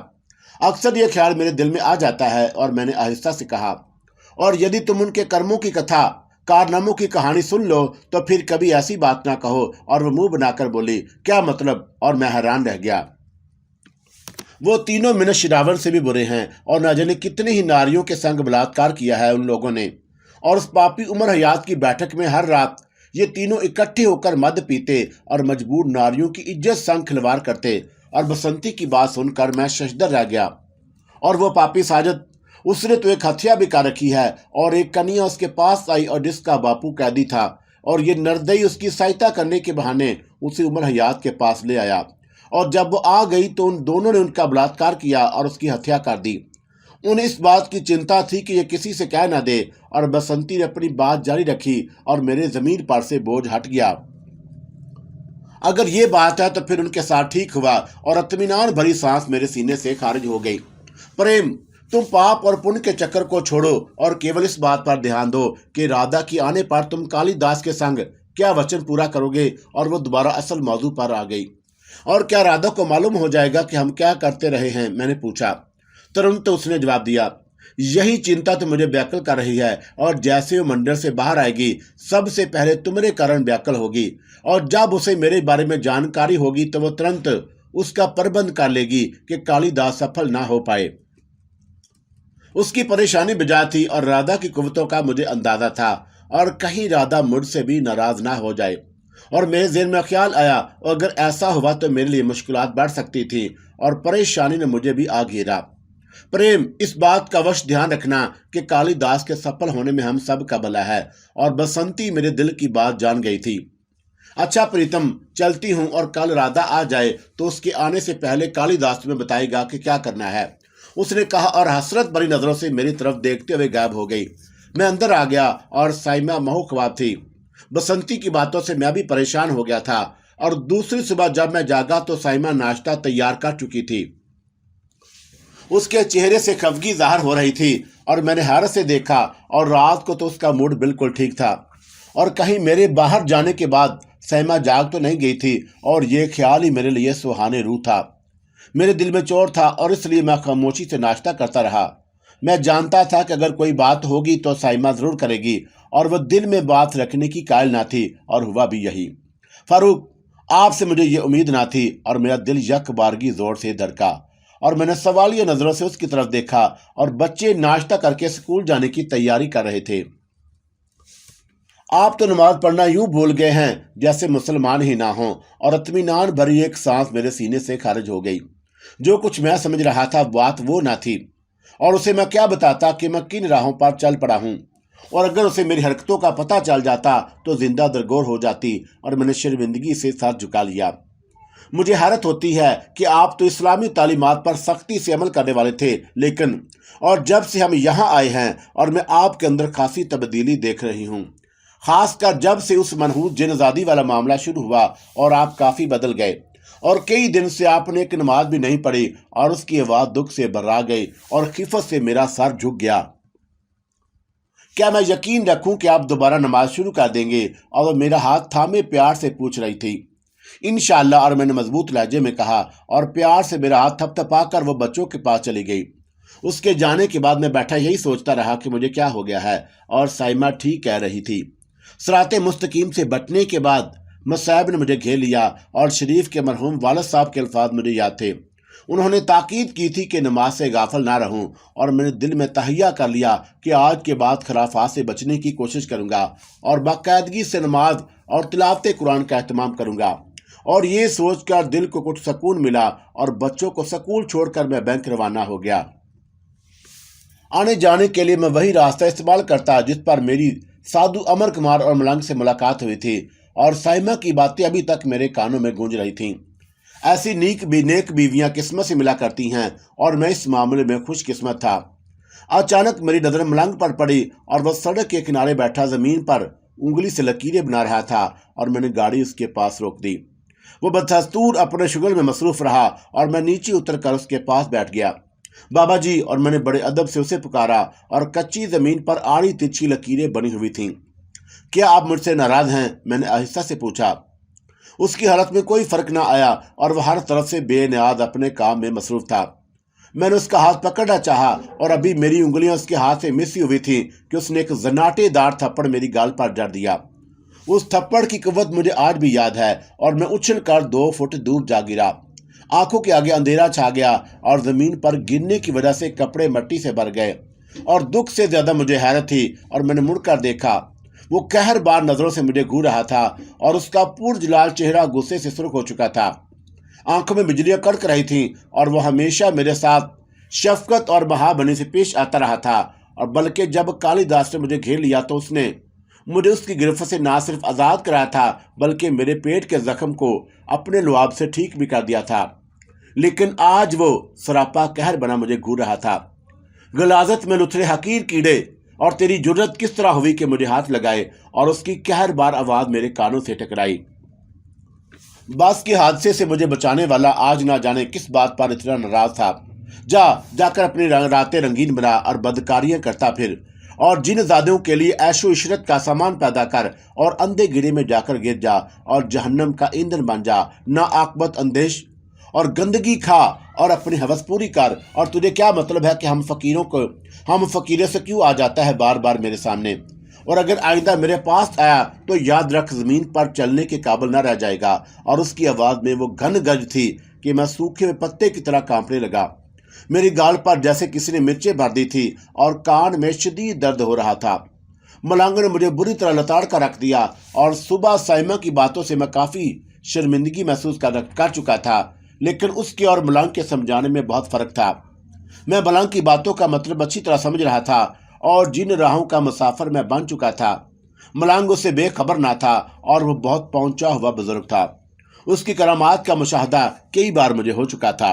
अक्सर यह ख्याल मेरे दिल में आ जाता है, और मैंने आहिस्ता से कहा, और यदि तुम उनके कर्मों की कथा, कारनामों की कहानी सुन लो तो फिर कभी ऐसी बात ना कहो। और वो मुंह बनाकर बोली, क्या मतलब? और मैं हैरान रह गया। वो तीनों मिनट शिरावन से भी बुरे हैं, और न जाने कितने ही नारियों के संग बलात्कार किया है उन लोगों ने। और उस पापी उमर हयात की बैठक में हर रात ये तीनों इकट्ठे होकर मद पीते और मजबूर नारियों की इज्जत संग खिलवाड़ करते। और बसंती की बात सुनकर मैं शशदर रह गया। और वो पापी साजिद, उसने तो एक हत्या भी कर रखी है, और एक कन्या उसके पास आई और जिसका बापू कैदी था, और ये निर्दयी उसकी सहायता करने के बहाने उसे उमर हयात के पास ले आया। और जब वो आ गई तो उन दोनों ने उनका बलात्कार किया और उसकी हत्या कर दी। उन्हें इस बात की चिंता थी कि ये किसी से कह ना दे, और बसंती ने अपनी बात जारी रखी और मेरे जमीन पर से बोझ हट गया। अगर ये बात है तो फिर उनके साथ ठीक हुआ, और इत्मीनान भरी सांस मेरे सीने से खारिज हो गई। प्रेम, तुम पाप और पुण्य के चक्कर को छोड़ो और केवल इस बात पर ध्यान दो कि राधा की आने पर तुम कालिदास के संग क्या वचन पूरा करोगे। और वो दोबारा असल मौजू पर आ गई। और क्या राधा को मालूम हो जाएगा कि हम क्या करते रहे हैं? मैंने पूछा। तुरंत उसने जवाब दिया, यही चिंता तो मुझे व्याकुल कर रही है, और जैसे वो मंदिर से बाहर आएगी सबसे पहले तुम्हारे कारण व्याकुल होगी, और जब उसे मेरे बारे में जानकारी होगी तो वो तुरंत उसका प्रबंध कर लेगी कि कालिदास सफल ना हो पाए। उसकी परेशानी बिजा थी और राधा की कुव्वतों का मुझे अंदाजा था, और कहीं राधा मुझसे भी नाराज ना हो जाए। और मेरे ज़हन में ख्याल आया, अगर ऐसा हुआ तो मेरे लिए मुश्किलात बढ़ सकती थी, और परेशानी ने मुझे भी आ घेरा। प्रेम, इस बात का अवश्य ध्यान रखना कि कालिदास के सफल होने में हम सब का भला है। और बसंती मेरे दिल की बात जान गई थी। अच्छा प्रीतम, चलती हूँ, और कल राधा आ जाए तो उसके आने से पहले कालिदास तुम्हें बताएगा कि क्या करना है, उसने कहा, और हसरत भरी नजरों से मेरी तरफ देखते हुए गायब हो गई। मैं अंदर आ गया और साइमा महू ख्वाब थी। बसंती की बातों से मैं भी परेशान हो गया था, और दूसरी सुबह जब मैं जागा तो साइमा नाश्ता तैयार कर चुकी थी। उसके चेहरे से खफगी जाहिर हो रही थी, और मैंने हैरत से देखा, और रात को तो उसका मूड बिल्कुल ठीक था। और कहीं मेरे बाहर जाने के बाद साइमा जाग तो नहीं गई थी, और ये ख्याल ही मेरे लिए सुहाने रूह था। मेरे दिल में चोट था, और इसलिए मैं खामोशी से नाश्ता करता रहा। मैं जानता था कि अगर कोई बात होगी तो साइमा जरूर करेगी, और वह दिल में बात रखने की कायल ना थी, और हुआ भी यही। फारूक, आपसे मुझे ये उम्मीद ना थी, और मेरा दिल यक बारगी जोर से धड़का, और मैंने सवालिया नजरों से उसकी तरफ देखा, और बच्चे नाश्ता करके स्कूल जाने की तैयारी कर रहे थे। आप तो नमाज पढ़ना यूं भूल गए हैं जैसे मुसलमान ही ना हो। और इत्मीनान भरी एक सांस मेरे सीने से खारिज हो गई। जो कुछ मैं समझ रहा था बात वो ना थी, और उसे मैं क्या बताता कि मैं किन राहों पर चल पड़ा हूं। और अगर उसे मेरी हरकतों का पता चल जाता तो जिंदा दरगोर हो जाती। और मैंने शर्मिंदगी से सर झुका लिया। मुझे हैरत होती है कि आप तो इस्लामी तालीमात पर सख्ती से अमल करने वाले थे, लेकिन और जब से हम यहाँ आए हैं और मैं आपके अंदर खासी तब्दीली देख रही हूँ, खासकर जब से उस मनहूस जिनजादी वाला मामला शुरू हुआ, और आप काफ़ी बदल गए। और कई दिन से आपने एक नमाज भी नहीं पढ़ी, और उसकी आवाज़ दुख से भर्रा गई, और खिफत से मेरा सर झुक गया। क्या मैं यकीन रखूं कि आप दोबारा नमाज शुरू कर देंगे? और वह मेरा हाथ थामे प्यार से पूछ रही थी। इंशाअल्लाह, और मैंने मजबूत लहजे में कहा और प्यार से मेरा हाथ थपथपा कर वो बच्चों के पास चली गई। उसके जाने के बाद मैं बैठा यही सोचता रहा कि मुझे क्या हो गया है, और साइमा ठीक कह रही थी। सराते मुस्तकीम से बचने के बाद मसाइब ने मुझे घेर लिया और शरीफ के मरहूम वालिद साहब के अल्फाज मुझे याद थे। उन्होंने ताकीद की थी कि नमाज से गाफिल ना रहूं, और मैंने दिल में तहैया कर लिया कि आज के बाद खराफात से बचने की कोशिश करूंगा और बाकायदगी से नमाज और तिलावत कुरान का एहतमाम करूंगा। और ये सोचकर दिल को कुछ सुकून मिला और बच्चों को स्कूल छोड़कर मैं बैंक रवाना हो गया। आने जाने के लिए मैं वही रास्ता इस्तेमाल करता जिस पर मेरी साधु अमर कुमार और मलंग से मुलाकात हुई थी, और साइमा की बातें अभी तक मेरे कानों में गूंज रही थीं। ऐसी नेक बीवियां किस्मत से मिला करती हैं, और मैं इस मामले में खुशकिस्मत था। अचानक मेरी नजर मलंग पर पड़ी और वह सड़क के किनारे बैठा जमीन पर उंगली से लकीरें बना रहा था, और मैंने गाड़ी उसके पास रोक दी। वो बदस्तूर अपने शुगल में मसरूफ रहा और मैं नीचे उतरकर उसके पास बैठ गया। बाबा जी, और मैंने बड़े अदब से उसे पुकारा, और कच्ची जमीन पर आड़ी तिरछी लकीरें बनी हुई थीं। क्या आप मुझसे नाराज हैं? मैंने आहिस्ता से पूछा। उसकी हालत में कोई फर्क ना आया और वह हर तरफ से बेनियाज अपने काम में मसरूफ था। मैंने उसका हाथ पकड़ना चाहा और अभी मेरी उंगलियां उसके हाथ से मिसी हुई थी कि उसने एक जनाटेदार थप्पड़ मेरी गाल पर जड़ दिया। उस थप्पड़ की कुव्वत मुझे आज भी याद है, और मैं उछलकर 2 फुट दूर जा गिरा। आंखों के आगे अंधेरा छा गया और जमीन पर गिरने की वजह से कपड़े मिट्टी से भर गए, और दुख से ज्यादा मुझे हैरत थी। और मैंने मुड़कर देखा, वो कहरबार नजरों से मुझे घूर रहा था और उसका पुरजलाल चेहरा गुस्से से सुर्ख हो चुका था। आंखों में बिजलियां कड़क रही थीं, और वह हमेशा मेरे साथ शफकत और महाबनी से पेश आता रहा था। और बल्कि जब कालिदास ने मुझे घेर लिया तो उसने मुझे उसकी गिरफ्त से ना सिर्फ आज़ाद कराया था, बल्कि मेरे पेट के जख्म को अपने लुआब से ठीक भी कर दिया था। लेकिन आज वो सरापा कहर बना मुझे घूर रहा था। गलाजत में लुथरे हकीर कीड़े, और तेरी जुर्रत किस तरह हुई कि मुझे हाथ लगाए, और उसकी कहर बार आवाज मेरे कानों से टकराई। बस के हादसे से मुझे बचाने वाला आज ना जाने किस बात पर इतना नाराज था। जाकर अपनी रातें रंगीन बना और बदकारियां करता फिर, और जिन ज़ादियों के लिए ऐशो इशरत का सामान पैदा कर, और अंधे गिरे में जाकर गिर जा और जहन्नम का ईंधन बन जा। ना आकबत अंदेश और गंदगी खा और अपनी हवस पूरी कर। और तुझे क्या मतलब है कि हम फकीरों से क्यों आ जाता है बार बार मेरे सामने? और अगर आइंदा मेरे पास आया तो याद रख, जमीन पर चलने के काबिल न रह जाएगा। और उसकी आवाज में वो घन गज थी कि मैं सूखे हुए पत्ते की तरह कांपने लगा। मेरी गाल पर जैसे किसी ने मिर्चें भर दी थी, और कान में शदीद दर्द हो रहा था। मलंग ने मुझे बुरी तरह लताड़ कर रख दिया, और सुबह साइमा की बातों से मैं काफी शर्मिंदगी महसूस कर चुका था, लेकिन उसके और मलंग के समझाने में बहुत फर्क था। मैं मलंग की बातों का मतलब अच्छी तरह समझ रहा था, और जिन राहों का मुसाफिर मैं बन चुका था, मलंग उससे बेखबर ना था, और वह बहुत पहुंचा हुआ बुजुर्ग था। उसकी करामात का मुशाहदा कई बार मुझे हो चुका था।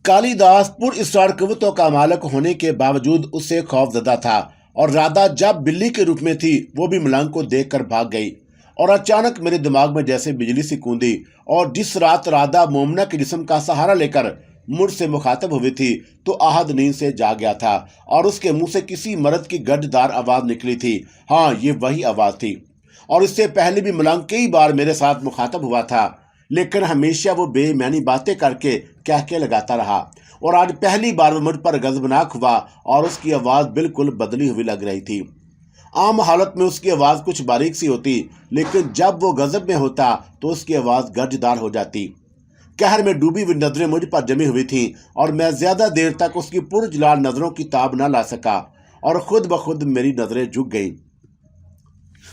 कालिदास पुरअसरार कुव्वतों का मालिक होने के बावजूद उससे खौफजदा था, और राधा जब बिल्ली के रूप में थी वो भी मलंग को देखकर भाग गई। और अचानक मेरे दिमाग में जैसे बिजली सी कूदी, और जिस रात राधा मोमना के जिस्म का सहारा लेकर मुझसे मुखातब हुई थी तो आहद नींद से जाग गया था, और उसके मुंह से किसी मर्द की गद्दार आवाज निकली थी। हाँ, ये वही आवाज थी। और इससे पहले भी मलंग कई बार मेरे साथ मुखातब हुआ था, लेकिन हमेशा वो बेईमानी बातें करके कह के लगाता रहा। और आज पहली बार वो मुझ पर गजबनाक हुआ, और उसकी आवाज बिल्कुल बदली हुई लग रही थी। आम हालत में उसकी आवाज कुछ बारीक सी होती, लेकिन जब वो गजब में होता तो उसकी आवाज गर्जदार हो जाती। कहर में डूबी हुई नजरें मुझ पर जमी हुई थीं, और मैं ज्यादा देर तक उसकी पुरजलाल नजरों की ताब न ला सका, और खुद ब खुद मेरी नजरें झुक गईं।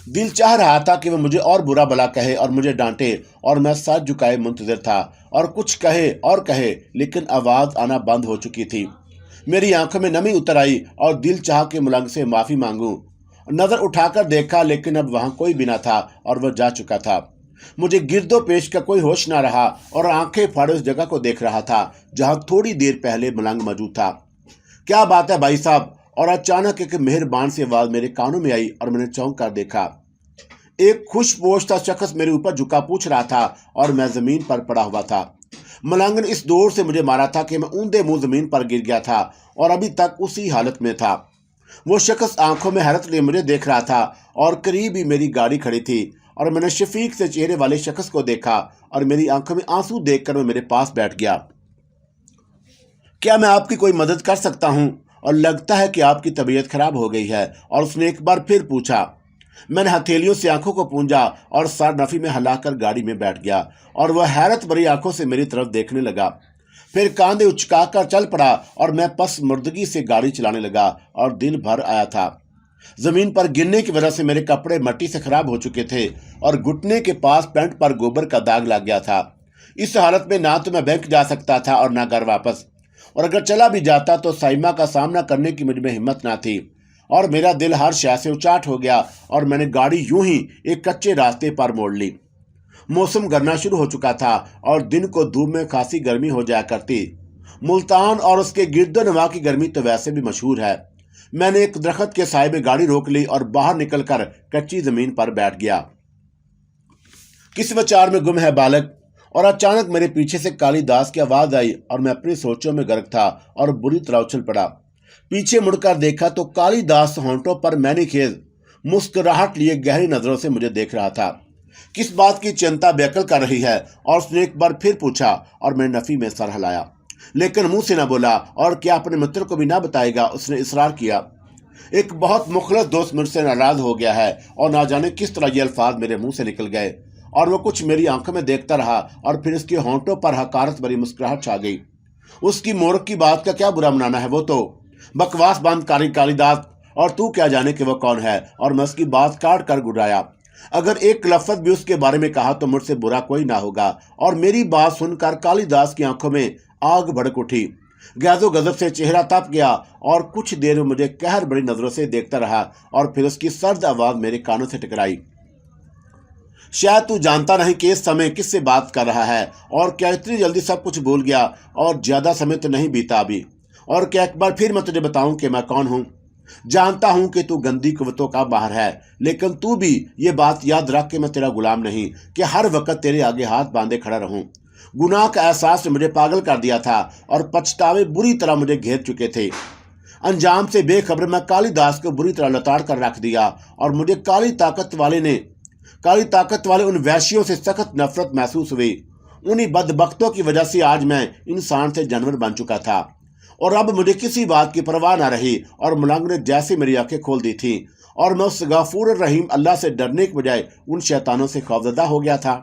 दिल चाह रहा था कि वह मुझे और बुरा भला कहे और मुझे डांटे, और मैं सर झुकाए मुंतजिर था और कुछ कहे और कहे, लेकिन आवाज आना बंद हो चुकी थी। मेरी आंखों में नमी उतर आई और दिल चाह के मलंग से माफी मांगूं। नजर उठाकर देखा, लेकिन अब वहां कोई भी न था, और वह जा चुका था। मुझे गिरदो पेश का कोई होश ना रहा, और आंखें फाड़े उस जगह को देख रहा था जहां थोड़ी देर पहले मलंग मौजूद था। क्या बात है भाई साहब? और अचानक एक मेहरबान सी आवाज मेरे कानों में आई, और मैंने चौंक कर देखा। एक खुशपोश सा शख्स मेरे ऊपर झुका पूछ रहा था, और मैं जमीन पर पड़ा हुआ था। मलंग ने इस दौर से मुझे मारा था कि मैं ऊंधे मुंह जमीन पर गिर गया था, और अभी तक उसी हालत में था। वो शख्स आंखों में हैरत लिए मुझे देख रहा था, और करीब ही मेरी गाड़ी खड़ी थी, और मैंने शफीक से चेहरे वाले शख्स को देखा और मेरी आंखों में आंसू देखकर वो मेरे पास बैठ गया। क्या मैं आपकी कोई मदद कर सकता हूं? और लगता है कि आपकी तबीयत खराब हो गई है। और उसने एक बार फिर पूछा। मैंने हथेलियों से आंखों को पूंजा और सर नफी में हिलाकर गाड़ी में बैठ गया और वह हैरत भरी आंखों से मेरी तरफ देखने लगा। फिर कांधे उचकाकर चल पड़ा और मैं पस मुर्दगी से गाड़ी चलाने लगा और दिन भर आया था। जमीन पर गिरने की वजह से मेरे कपड़े मिट्टी से खराब हो चुके थे और घुटने के पास पैंट पर गोबर का दाग लग गया था। इस हालत में ना तो मैं बैंक जा सकता था और ना घर वापस, और अगर चला भी जाता तो साइमा का सामना करने की मुझ में हिम्मत ना थी और मेरा दिल हर शय से उचाट हो गया और मैंने गाड़ी यूं ही एक कच्चे रास्ते पर मोड़ ली। मौसम गर्मना शुरू हो चुका था और दिन को धूप में खासी गर्मी हो जाया करती। मुल्तान और उसके गिरदोनवा की गर्मी तो वैसे भी मशहूर है। मैंने एक दरख्त के साए में गाड़ी रोक ली और बाहर निकलकर कच्ची जमीन पर बैठ गया। किस विचार में गुम है बालक? और अचानक मेरे पीछे से कालीदास की आवाज आई और मैं अपनी सोचों में गर्क था और बुरी तरह उछल पड़ा। पीछे मुड़कर देखा तो कालीदास होंठों पर मैंने खेज मुस्कुराहट लिए गहरी नजरों से मुझे देख रहा था। किस बात की चिंता बेअक्ल कर रही है? और उसने एक बार फिर पूछा और मैंने नफी में सर हिलाया, लेकिन मुंह से न बोला। और क्या अपने मित्र को भी ना बताएगा? उसने इसरार किया। एक बहुत मुखलस दोस्त मुझसे नाराज हो गया है और ना जाने किस तरह ये अल्फाज मेरे मुंह से निकल गए और वो कुछ मेरी आंखों में देखता रहा और फिर उसके होंठों पर हकारत भरी मुस्कुराहट छा गई। उसकी मोरक की बात का क्या बुरा मनाना है? वो तो बकवास बंद कालीदास, और तू क्या जाने कि वो कौन है? और मैं उसकी बात काट कर गुड़ाया। अगर एक लफ्ज भी उसके बारे में कहा तो मुझसे बुरा कोई ना होगा। और मेरी बात सुनकर कालीदास की आंखों में आग भड़क उठी। गैजो गजब से चेहरा तप गया और कुछ देर में मुझे कहर बड़ी नजरों से देखता रहा और फिर उसकी सर्द आवाज मेरे कानों से टकराई। शायद तू जानता नहीं कि इस समय किससे बात कर रहा है, और क्या इतनी जल्दी सब कुछ भूल गया? और ज्यादा समय तो नहीं बीता अभी। और क्या एक बार फिर मैं तुझे बताऊं कि मैं कौन हूं? जानता हूं कि तू गंदी कुव्वतों का बाहर है, लेकिन तू भी ये बात याद रख कि मैं तेरा गुलाम नहीं कि हर वक्त तेरे आगे हाथ बांधे खड़ा रहूं। गुनाह का एहसास ने मुझे पागल कर दिया था और पछतावे बुरी तरह मुझे घेर चुके थे। अंजाम से बेखबर मैं कालीदास को बुरी तरह लताड़ कर रख दिया और मुझे काली ताकत वाले उन वैश्यों से सख्त नफरत महसूस हुई। उन्हीं बदबख्तों की वजह से आज मैं इंसान से जानवर बन चुका था और अब मुझे किसी बात की परवाह न रही और मलंग ने जैसे मेरी आंखें खोल दी थी और मैं उस गफूर रहीम अल्लाह से डरने के बजाय उन शैतानों से खौफजदा हो गया था।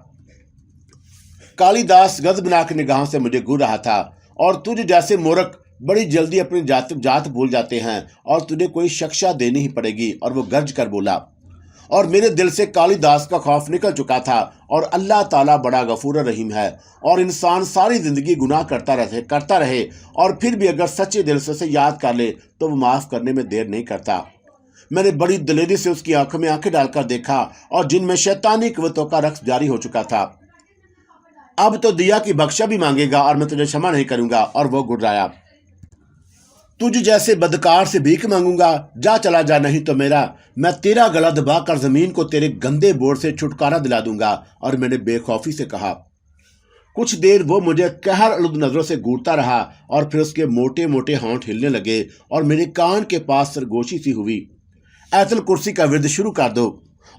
कालीदास गजबनाक निगाहों से मुझे घूर रहा था। और तुझ जैसे मूर्ख बड़ी जल्दी अपनी जात भूल जाते हैं और तुझे कोई शिक्षा देनी ही पड़ेगी। और वो गर्ज कर बोला। और मेरे दिल से कालीदास का खौफ निकल चुका था और अल्लाह ताला बड़ा गफूर रहीम है और इंसान सारी जिंदगी गुनाह करता रहे और फिर भी अगर सच्चे दिल से उसे याद कर ले तो वो माफ करने में देर नहीं करता। मैंने बड़ी दिलेरी से उसकी आंखों में आंखें डालकर देखा और जिनमें शैतानी कुव्वतों का रक्स जारी हो चुका था। अब तो दिया की बख्शा भी मांगेगा और मैं तुझे क्षमा नहीं करूंगा। और वो गुर्राया, तुझ जैसे बदकार से भीख मांगूंगा? जा चला जा, नहीं तो मैं तेरा गला दबाकर जमीन को तेरे गंदे बोर से छुटकारा दिला दूंगा। और मैंने बेखौफी से कहा। कुछ देर वो मुझे कहर आलूद नजरों से घूरता रहा और फिर उसके मोटे मोटे होंठ हिलने लगे और मेरे कान के पास सरगोशी सी हुई। ऐतल कुर्सी का विर्द शुरू कर दो।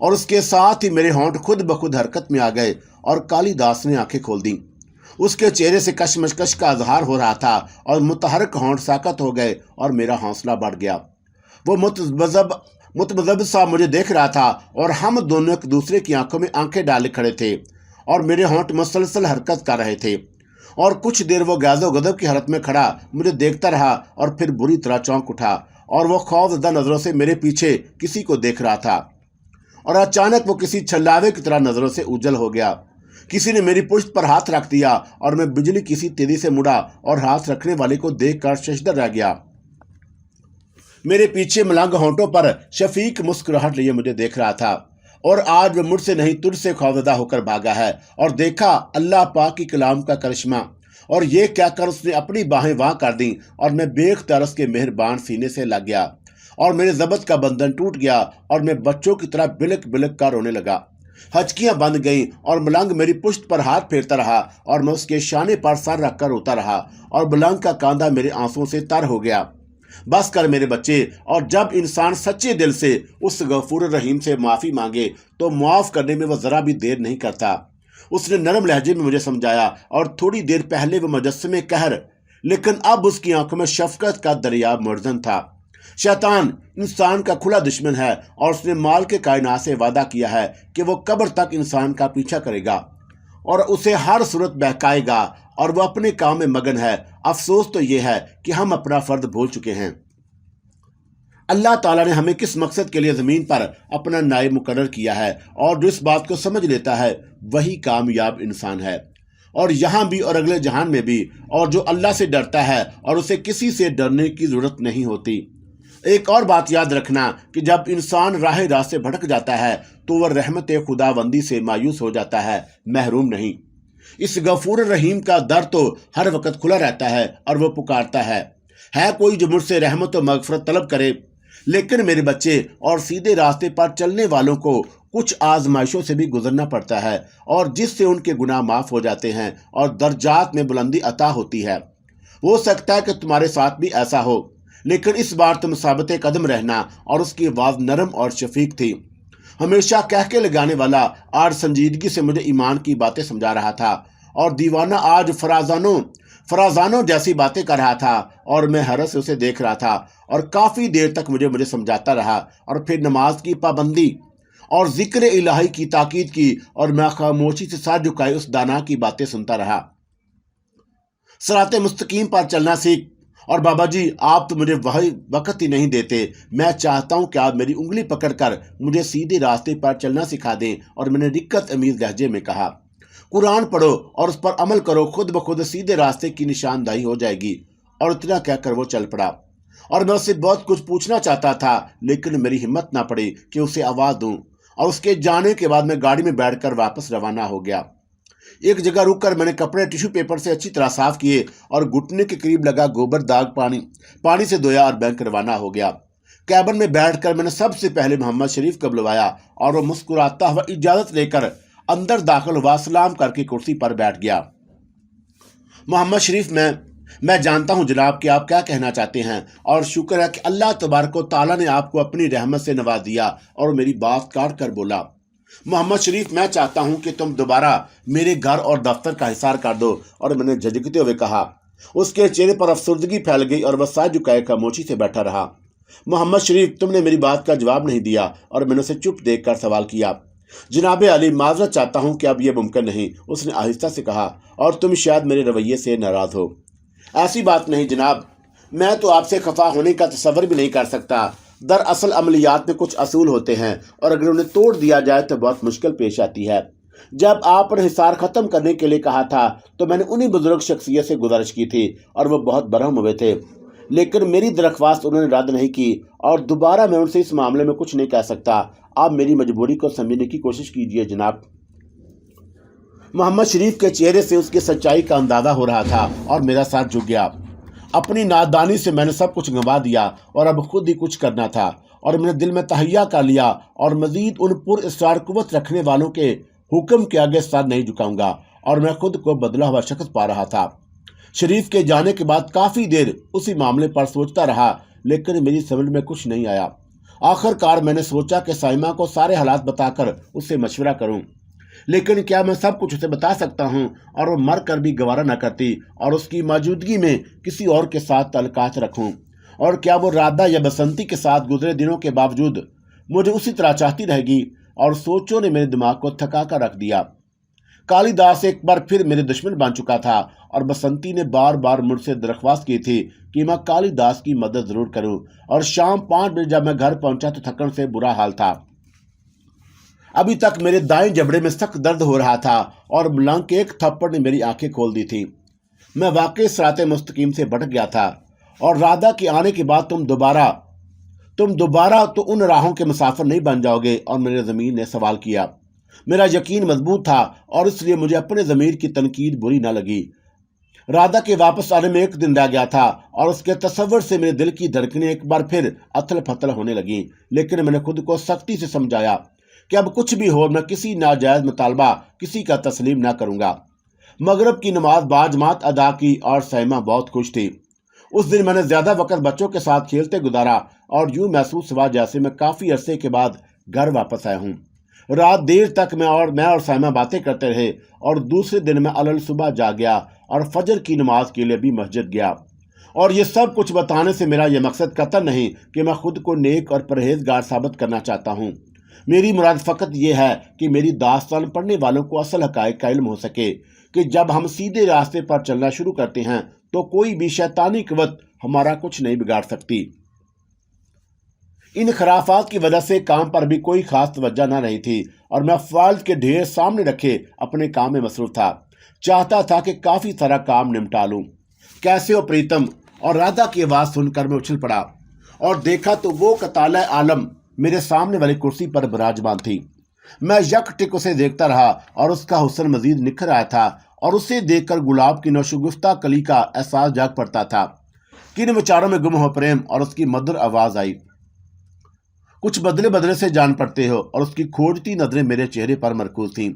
और उसके साथ ही मेरे होंठ खुद ब खुद हरकत में आ गए और कालीदास ने आंखें खोल दी। उसके चेहरे से कशमकश का इजहार हो रहा था और मुतहरक होंठ साकत हो गए और मेरा हौसला बढ़ गया। वो मुतमज़्ज़ब सा मुझे देख रहा था और हम दोनों एक दूसरे की आंखों में आंखें डाले खड़े थे और मेरे होंठ मुसलसल हरकत कर रहे थे। और कुछ देर वो गैज़ो गदब की हालत में खड़ा मुझे देखता रहा और फिर बुरी तरह चौंक उठा और वो खौफजदा नज़रों से मेरे पीछे किसी को देख रहा था। और अचानक वो किसी छल्लावे की तरह नज़रों से उजल हो गया। किसी ने मेरी पुश्त पर हाथ रख दिया और मैं बिजली किसी तेजी से मुड़ा और हाथ रखने वाले को देखकर शशदर रह गया। मेरे पीछे मलंग होंठों पर शफीक मुस्कुराहट लिए मुझे देख रहा था और आज वह मुझसे नहीं तुझसे खौफजदा होकर भागा है। और देखा अल्लाह पाक की कलाम का करिश्मा। और ये कहकर उसने अपनी बाहें वहां कर दी और मैं बेख्तियार उसके मेहरबान सीने से लग गया और मेरे जबत का बंधन टूट गया और मैं बच्चों की तरह बिलक बिलक कर रोने लगा। हचकियां बंद गईं और मलंग मेरी पुश्त पर हाथ फेरता रहा और मैं उसके शाने पर सर रखकर रोता रहा और मलंग का कांधा मेरे आंसुओं से तर हो गया। बस कर मेरे बच्चे। और जब इंसान सच्चे दिल से उस गफूर रहीम से माफ़ी मांगे तो मुआफ़ करने में वह ज़रा भी देर नहीं करता। उसने नरम लहजे में मुझे समझाया और थोड़ी देर पहले वह मुजस्समे कहर, लेकिन अब उसकी आंखों में शफकत का दरिया मुर्जन था। शैतान इंसान का खुला दुश्मन है और उसने माल के कायनात से वादा किया है कि वो कब्र तक इंसान का पीछा करेगा और उसे हर सूरत बहकाएगा और वह अपने काम में मगन है। अफसोस तो यह है कि हम अपना फर्ज भूल चुके हैं। अल्लाह ताला ने हमें किस मकसद के लिए ज़मीन पर अपना नायब मुकर्रर किया है और जो इस बात को समझ लेता है वही कामयाब इंसान है, और यहाँ भी और अगले जहान में भी। और जो अल्लाह से डरता है और उसे किसी से डरने की ज़रूरत नहीं होती। एक और बात याद रखना कि जब इंसान राह रास्ते भटक जाता है तो वह रहमत खुदाबंदी से मायूस हो जाता है, महरूम नहीं। इस गफूर रहीम का दर तो हर वक्त खुला रहता है और वह पुकारता है कोई जो मुझसे रहमत और मगफरत तलब करे। लेकिन मेरे बच्चे, और सीधे रास्ते पर चलने वालों को कुछ आजमाइशों से भी गुजरना पड़ता है और जिससे उनके गुनाह माफ हो जाते हैं और दर्जात में बुलंदी अता होती है। हो सकता है कि तुम्हारे साथ भी ऐसा हो, लेकिन इस बार तुम साबित कदम रहना। और उसकी आवाज़ नरम और शफीक थी। हमेशा कह के लगाने वाला आज संजीदगी से मुझे ईमान की बातें समझा रहा था और दीवाना आज फराजानो जैसी बातें कर रहा था। और मैं हैरत से उसे देख रहा था और काफ़ी देर तक मुझे समझाता रहा और फिर नमाज की पाबंदी और जिक्र इलाही की ताकीद की और मैं खामोशी से सर झुकाए उस दाना की बातें सुनता रहा। सराते मुस्तकीम पर चलना सीख। और बाबा जी, आप तो मुझे वही वक्त ही नहीं देते। मैं चाहता हूं कि आप मेरी उंगली पकड़कर मुझे सीधे रास्ते पर चलना सिखा दें। और मैंने दिक्कत अमीज लहजे में कहा, कुरान पढ़ो और उस पर अमल करो, खुद ब खुद सीधे रास्ते की निशानदाही हो जाएगी। और इतना कहकर वो चल पड़ा। और मैं उससे बहुत कुछ पूछना चाहता था, लेकिन मेरी हिम्मत ना पड़ी कि उसे आवाज़ दूं। और उसके जाने के बाद मैं गाड़ी में बैठकर वापस रवाना हो गया। एक जगह रुककर मैंने कपड़े टिश्यू पेपर से अच्छी तरह साफ किए और घुटने के करीब लगा गोबर दाग पानी से धोया और बैंक रवाना हो गया। कैबिन में बैठकर मैंने सबसे पहले मोहम्मद शरीफ को बुलवाया और वो मुस्कुराता हुआ इजाज़त लेकर अंदर दाखिल हुआ, सलाम करके कुर्सी पर बैठ गया। मोहम्मद शरीफ, मैं जानता हूं जनाब कि आप क्या कहना चाहते हैं, और शुक्र है कि अल्लाह तबारक व तआला ने आपको अपनी रहमत से नवाज दिया। और मेरी बात काट कर बोला, मोहम्मद शरीफ, मैं चाहता हूं कि तुम दोबारा मेरे घर और दफ्तर का हिसार कर दो। और मैंने झिझकते हुए कहा। उसके चेहरे पर अफसरदगी फैल गई और वह सर झुकाए खामोशी से बैठा रहा। मोहम्मद शरीफ, तुमने मेरी बात का जवाब नहीं दिया। और मैंने उसे चुप देखकर सवाल किया, जनाब अली, माजरत चाहता हूं कि अब यह मुमकिन नहीं, उसने आहिस्ता से कहा, और तुम शायद मेरे रवैये से नाराज हो। ऐसी बात नहीं जनाब, मैं तो आपसे खफा होने का तसव्वुर भी नहीं कर सकता। दरअसल अमलियात में कुछ असूल होते हैं और अगर उन्हें तोड़ दिया जाए तो बहुत मुश्किल पेश आती है। जब आपने हिसार ख़त्म करने के लिए कहा था तो मैंने उन्हीं बुजुर्ग शख्सियत से गुजारिश की थी और वो बहुत बरहम हुए थे, लेकिन मेरी दरख्वास्त उन्होंने रद्द नहीं की और दोबारा मैं उनसे इस मामले में कुछ नहीं कह सकता। आप मेरी मजबूरी को समझने की कोशिश कीजिए जनाब। मोहम्मद शरीफ के चेहरे से उसकी सच्चाई का अंदाज़ा हो रहा था और मेरा साथ झुक गया। अपनी नादानी से मैंने सब कुछ गंवा दिया और अब खुद ही कुछ करना था। और मैंने दिल में तहैया कर लिया और मजीद उन पुरअसरार कुव्वत रखने वालों के हुक्म के आगे सर नहीं झुकाऊंगा। और मैं खुद को बदला हुआ शख्स पा रहा था। शरीफ के जाने के बाद काफ़ी देर उसी मामले पर सोचता रहा, लेकिन मेरी समझ में कुछ नहीं आया। आखिरकार मैंने सोचा कि साइमा को सारे हालात बताकर उससे मशवरा करूं, लेकिन क्या मैं सब कुछ उसे बता सकता हूं और वो मर कर भी गवारा न करती और उसकी मौजूदगी में किसी और के साथ ताल्लुकात रखूं? और क्या वो राधा या बसंती के साथ गुजरे दिनों के बावजूद मुझे उसी तरह चाहती रहेगी? और सोचों ने मेरे दिमाग को थका कर रख दिया। कालिदास एक बार फिर मेरे दुश्मन बन चुका था और बसंती ने बार बार मुझसे दरख्वास्त की थी कि मैं कालिदास की मदद जरूर करूं। और शाम 5 बजे जब मैं घर पहुंचा तो थकन से बुरा हाल था। अभी तक मेरे दाएं जबड़े में सख्त दर्द हो रहा था और मलंग के एक थप्पड़ ने मेरी आंखें खोल दी थी। मैं वाकई सिराते मुस्तकीम से भटक गया था। और राधा के आने के बाद तुम दोबारा तो उन राहों के मुसाफिर नहीं बन जाओगे? और मेरे ज़मीर ने सवाल किया। मेरा यकीन मजबूत था और इसलिए मुझे अपने ज़मीर की तनकीद बुरी न लगी। राधा के वापस आने में 1 दिन रह गया था और उसके तसव्वुर से मेरे दिल की धड़कनें एक बार फिर अथल पथल होने लगीं। लेकिन मैंने खुद को सख्ती से समझाया कि अब कुछ भी हो, मैं किसी नाजायज़ मुतालबा किसी का तस्लीम ना करूँगा। मगरब की नमाज बाजमात अदा की और सैमा बहुत खुश थी। उस दिन मैंने ज्यादा वक्त बच्चों के साथ खेलते गुजारा और यूं महसूस हुआ जैसे मैं काफी अरसे के बाद घर वापस आया हूं। रात देर तक मैं और साइमा बातें करते रहे और दूसरे दिन मैं अलल सुबह जाग गया और फजर की नमाज के लिए भी मस्जिद गया। और ये सब कुछ बताने से मेरा यह मकसद कतई नहीं कि मैं खुद को नेक और परहेजगार साबित करना चाहता हूँ। मेरी मुराद फ़कत यह है कि मेरी दास्तान पढ़ने वालों को असल हक़ाइक़ का इल्म हो सके कि जब हम सीधे रास्ते पर चलना शुरू करते हैं तो कोई भी शैतानी क़ुव्वत हमारा कुछ नहीं बिगाड़ सकती। इन खराफात की वजह से काम पर भी कोई खास तवज्जो न रही थी और मैं फाइल्स के ढेर सामने रखे अपने काम में मसरूफ था। चाहता था कि काफ़ी सारा काम निपटा लूँ। कैसे हो प्रीतम? और राधा की आवाज़ सुनकर मैं उछल पड़ा और देखा तो वो कताला आलम मेरे सामने वाली कुर्सी पर विराजमान थी। मैं यकटिक उसे देखता रहा और उसका हुस्न मजीद निखर आया था और उसे देखकर गुलाब की नौशगुफ्ता कली का एहसास जाग पड़ता था। किन विचारों में गुम हो प्रेम? और उसकी मधुर आवाज़ आई। कुछ बदले बदले से जान पड़ते हो? और उसकी खोजती नजरें मेरे चेहरे पर मरकूज थीं।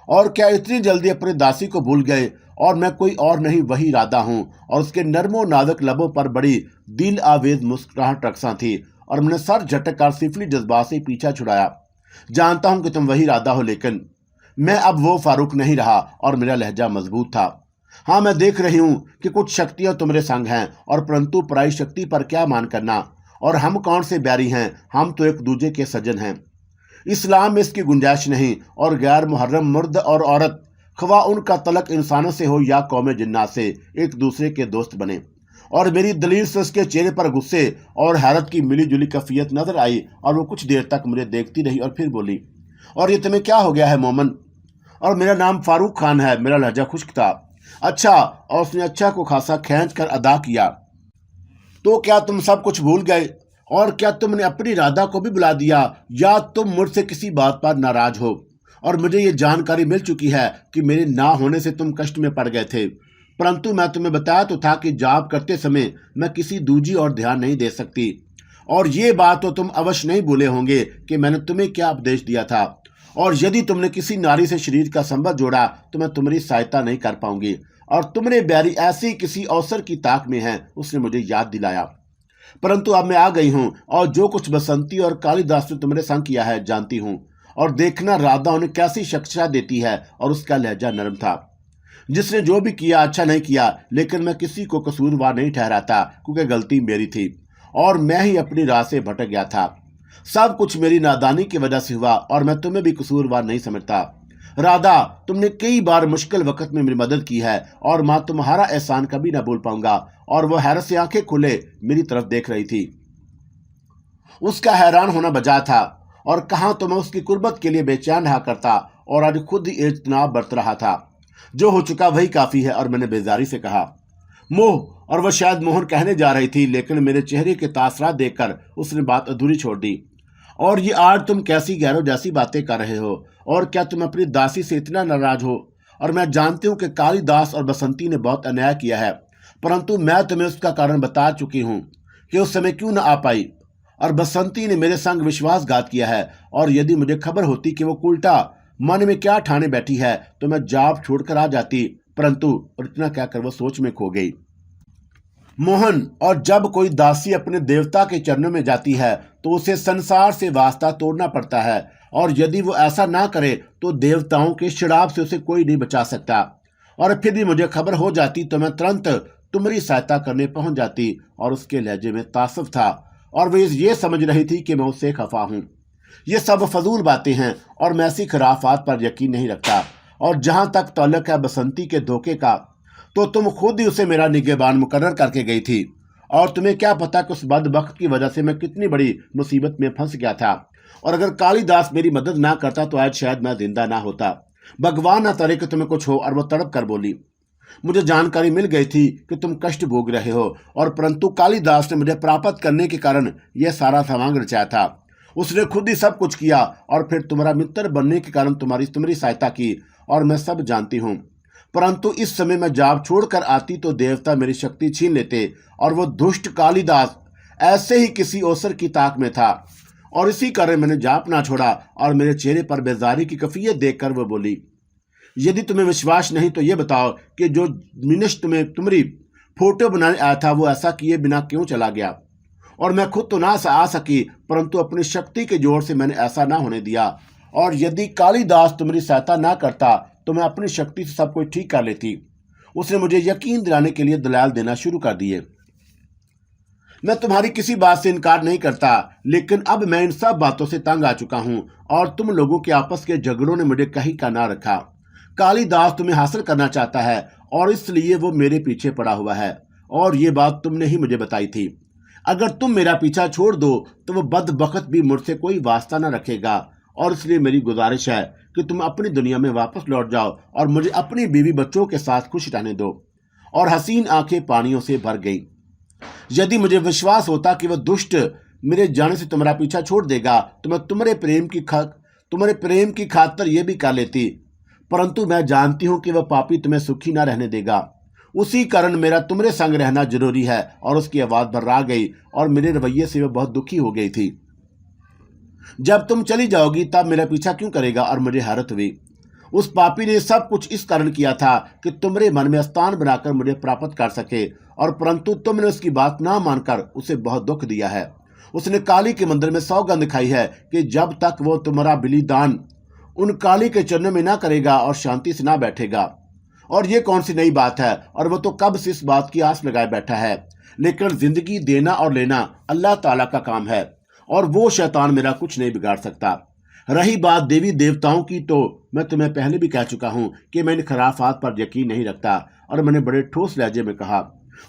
और क्या इतनी जल्दी अपनी दासी को भूल गए? और मैं कोई और नहीं, वही राधा हूँ। और उसके नरमो नाजुक लबों पर बड़ी दिल आवेज मुस्कुराहट रक्सा थी और मैंने सर झटक कर सिफली जज्बात से पीछा छुड़ाया। जानता हूं कि तुम वही राधा हो, लेकिन मैं अब वो फारूक नहीं रहा। और मेरा लहजा मजबूत था। हाँ, मैं देख रही हूं कि कुछ शक्तियां तुम्हारे संग हैं, और परंतु पराई शक्ति पर क्या मान करना। और हम कौन से बैरी हैं? हम तो एक दूजे के सज्जन हैं। इस्लाम में इसकी गुंजाइश नहीं। और गैर मुहर्रम मर्द और औरत, ख्वा उनका तलक इंसानों से हो या कौम जिन्नात से, एक दूसरे के दोस्त बने। और मेरी दलील से उसके चेहरे पर गुस्से और हैरत की मिली जुली कैफियत नजर आई और वो कुछ देर तक मुझे देखती रही और फिर बोली, और ये तुम्हें क्या हो गया है मोमन? और मेरा नाम फारूक खान है। मेरा लहजा खुश्क था। अच्छा। और उसने अच्छा को खासा खींच कर अदा किया। तो क्या तुम सब कुछ भूल गए? और क्या तुमने अपनी राधा को भी बुला दिया, या तुम मुझसे किसी बात पर नाराज हो? और मुझे ये जानकारी मिल चुकी है कि मेरे ना होने से तुम कष्ट में पड़ गए थे, परंतु मैं तुम्हें बताया तो था कि जाप करते समय मैं किसी दूजी और ध्यान नहीं दे सकती। और ये बात तो तुम अवश्य नहीं भूले होंगे कि मैंने तुम्हें क्या उपदेश दिया था। और यदि तुमने किसी नारी से शरीर का संबंध जोड़ा तो मैं तुम्हारी सहायता नहीं कर पाऊंगी। और तुम्हारे बैरी ऐसी किसी अवसर की ताक में हैं, उसने मुझे याद दिलाया। परंतु अब मैं आ गई हूँ और जो कुछ बसंती और कालिदास ने तुम्हारे संग किया है जानती हूँ। और देखना राधा उन्हें कैसी शिक्षा देती है। और उसका लहजा नरम था। जिसने जो भी किया अच्छा नहीं किया, लेकिन मैं किसी को कसूरवार नहीं ठहराता, क्योंकि गलती मेरी थी और मैं ही अपनी राह से भटक गया था। सब कुछ मेरी नादानी की वजह से हुआ और मैं तुम्हें भी कसूरवार नहीं समझता। राधा, तुमने कई बार मुश्किल वक्त में मेरी मदद की है और माँ तुम्हारा एहसान कभी ना भूल पाऊंगा। और वह हैरत से आंखें खुले मेरी तरफ देख रही थी। उसका हैरान होना बजा था। और कहा तो मैं उसकी कुर्बत के लिए बेचैन रहा करता और आज खुद ही इज्तनाब बरत रहा था। जो हो चुका वही काफी है। और मैंने बेजारी से कहा, मोह। और वह शायद मोहन कहने जा रही थी, लेकिन मेरे चेहरे के तासरात देखकर उसने बात अधूरी छोड़ दी। और ये आज तुम कैसी गैरों जैसी बातें कर रहे हो? और क्या तुम अपनी दासी से इतना नाराज हो? और मैं जानती हूँ कि कालिदास और बसंती ने बहुत अन्याय किया है, परंतु मैं तुम्हें उसका कारण बता चुकी हूँ कि उस समय क्यों न आ पाई। और बसंती ने मेरे संग विश्वासघात किया है। और यदि मुझे खबर होती कि वो उल्टा मन में क्या ठाने बैठी है तो मैं जाप छोड़कर आ जाती, परंतु और इतना कहकर वो सोच में खो गई। मोहन, और जब कोई दासी अपने देवता के चरणों में जाती है तो उसे संसार से वास्ता तोड़ना पड़ता है। और यदि वो ऐसा ना करे तो देवताओं के श्राप से उसे कोई नहीं बचा सकता। और फिर भी मुझे खबर हो जाती तो मैं तुरंत तुम्हारी सहायता करने पहुंच जाती। और उसके लहजे में तासुफ था और वे ये समझ रही थी कि मैं उससे खफा हूं। ये सब फजूल बातें हैं और मैं ऐसी खराफात पर यकीन नहीं रखता। और जहां तक ताल्लुक है बसंती के धोखे का, तो तुम खुद ही उसे मेरा निगहबान मुकर्रर करके गई थी। और तुम्हें क्या पता कि उस बदबख्त की वजह से मैं कितनी बड़ी मुसीबत में फंस गया था। और अगर कालिदास मेरी मदद ना करता तो आज शायद मैं जिंदा ना होता। भगवान ना करे कि तुम्हें कुछ हो। और वो तड़प कर बोली, मुझे जानकारी मिल गई थी कि तुम कष्ट भोग रहे हो, और परंतु कालिदास ने मुझे प्राप्त करने के कारण यह सारा सामान रचाया था। उसने खुद ही सब कुछ किया और फिर तुम्हारा मित्र बनने के कारण तुम्हारी सहायता की। और मैं सब जानती हूँ, परंतु इस समय मैं जाप छोड़कर आती तो देवता मेरी शक्ति छीन लेते। और वो दुष्ट कालिदास ऐसे ही किसी अवसर की ताक में था और इसी कारण मैंने जाप ना छोड़ा। और मेरे चेहरे पर बेजारी की कैफियत देखकर वो बोली, यदि तुम्हें विश्वास नहीं तो ये बताओ कि जो मिनश तुम्हें तुम्हारी फोटो बनाने आया था वो ऐसा किए बिना क्यों चला गया? और मैं खुद तो ना आ सकी, परंतु अपनी शक्ति के जोर से मैंने ऐसा ना होने दिया। और यदि कालिदास तुम्हारी सहायता ना करता तो मैं अपनी शक्ति से सब कुछ ठीक कर लेती। उसने मुझे यकीन दिलाने के लिए दलाल देना शुरू कर दिए। मैं तुम्हारी किसी बात से इनकार नहीं करता, लेकिन अब मैं इन सब बातों से तंग आ चुका हूं और तुम लोगों के आपस के झगड़ों ने मुझे कहीं का ना रखा। कालिदास तुम्हें हासिल करना चाहता है और इसलिए वो मेरे पीछे पड़ा हुआ है, और ये बात तुमने ही मुझे बताई थी। अगर तुम मेरा पीछा छोड़ दो तो वो बदबख्त भी मुझसे कोई वास्ता न रखेगा, और इसलिए मेरी गुजारिश है कि तुम अपनी दुनिया में वापस लौट जाओ और मुझे अपनी बीवी बच्चों के साथ खुश रहने दो। और हसीन आंखें पानियों से भर गई। यदि मुझे विश्वास होता कि वह दुष्ट मेरे जाने से तुम्हारा पीछा छोड़ देगा तो मैं तुम्हारे प्रेम की खातिर यह भी कर लेती, परंतु मैं जानती हूं कि वह पापी तुम्हें सुखी ना रहने देगा। उसी कारण मेरा तुम्हारे संग रहना जरूरी है। और उसकी आवाज भर्रा गई और मेरे रवैये से वह बहुत दुखी हो गई थी। जब तुम चली जाओगी तब मेरा पीछा क्यों करेगा? और मुझे हैरत हुई। उस पापी ने सब कुछ इस कारण किया था कि तुम्हारे मन में स्थान बनाकर मुझे प्राप्त कर सके, और परंतु तुमने उसकी बात ना मानकर उसे बहुत दुख दिया है। उसने काली के मंदिर में सौगंध खाई है कि जब तक वो तुम्हारा बलिदान उन काली के चरणों में ना करेगा और शांति से ना बैठेगा। और ये कौन सी नई बात है? और वो तो कब से इस बात की आस लगाए बैठा है। लेकिन जिंदगी देना और लेना अल्लाह ताला का काम है, और वो शैतान मेरा कुछ नहीं बिगाड़ सकता। रही बात देवी देवताओं की, तो मैं तुम्हें पहले भी कह चुका हूं कि मैं इन खराफात पर यकीन नहीं रखता। और मैंने बड़े ठोस लहजे में कहा।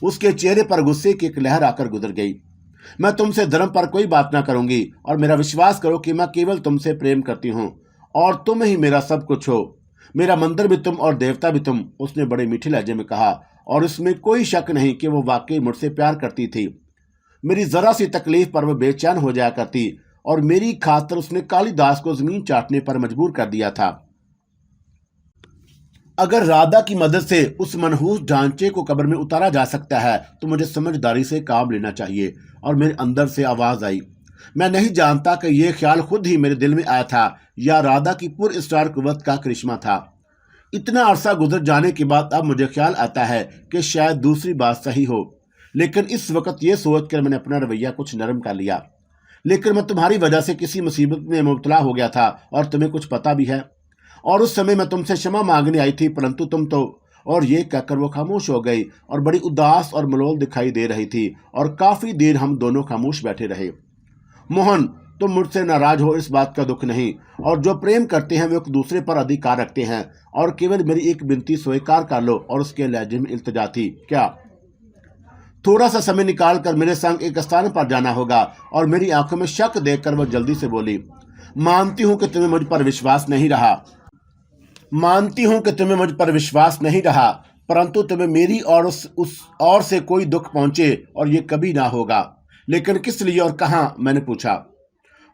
उसके चेहरे पर गुस्से की एक लहर आकर गुजर गई। मैं तुमसे धर्म पर कोई बात ना करूंगी, और मेरा विश्वास करो कि मैं केवल तुमसे प्रेम करती हूँ और तुम ही मेरा सब कुछ हो। मेरा मंदिर भी तुम और देवता भी तुम, उसने बड़े मीठे लहजे में कहा। और इसमें कोई शक नहीं कि वो वाकई मुझसे प्यार करती थी। मेरी जरा सी तकलीफ पर वह बेचैन हो जाया करती, और मेरी खातिर उसने कालिदास को जमीन चाटने पर मजबूर कर दिया था। अगर राधा की मदद से उस मनहूस ढांचे को कब्र में उतारा जा सकता है तो मुझे समझदारी से काम लेना चाहिए। और मेरे अंदर से आवाज आई। मैं नहीं जानता कि यह ख्याल खुद ही मेरे दिल में आया था या राधा की पुरस्कार कुव्वत का करिश्मा था। इतना अरसा गुजर जाने के बाद अब मुझे ख्याल आता है कि शायद दूसरी बात सही हो, लेकिन इस वक्त यह सोचकर मैंने अपना रवैया कुछ नरम कर लिया। लेकिन मैं तुम्हारी वजह से किसी मुसीबत में मुब्तला हो गया था, और तुम्हें कुछ पता भी है। और उस समय मैं तुमसे क्षमा मांगने आई थी, परंतु तुम तो। और ये कहकर वो खामोश हो गई और बड़ी उदास और मलोल दिखाई दे रही थी, और काफी देर हम दोनों खामोश बैठे रहे। मोहन, तुम मुझसे नाराज हो, इस बात का दुख नहीं। और जो प्रेम करते हैं वे एक दूसरे पर अधिकार रखते हैं, और केवल मेरी एक विनती स्वीकार कर लो। और उसके लहजे में इल्तिजा थी। क्या थोड़ा सा समय निकाल कर मेरे संग एक स्थान पर जाना होगा? और मेरी आंखों में शक देखकर वह जल्दी से बोली। मानती हूं कि तुम्हें मुझ पर विश्वास नहीं रहा, परंतु तुम्हें मेरी और उस और से कोई दुख पहुंचे, और ये कभी ना होगा। लेकिन किस लिए और कहां? मैंने पूछा।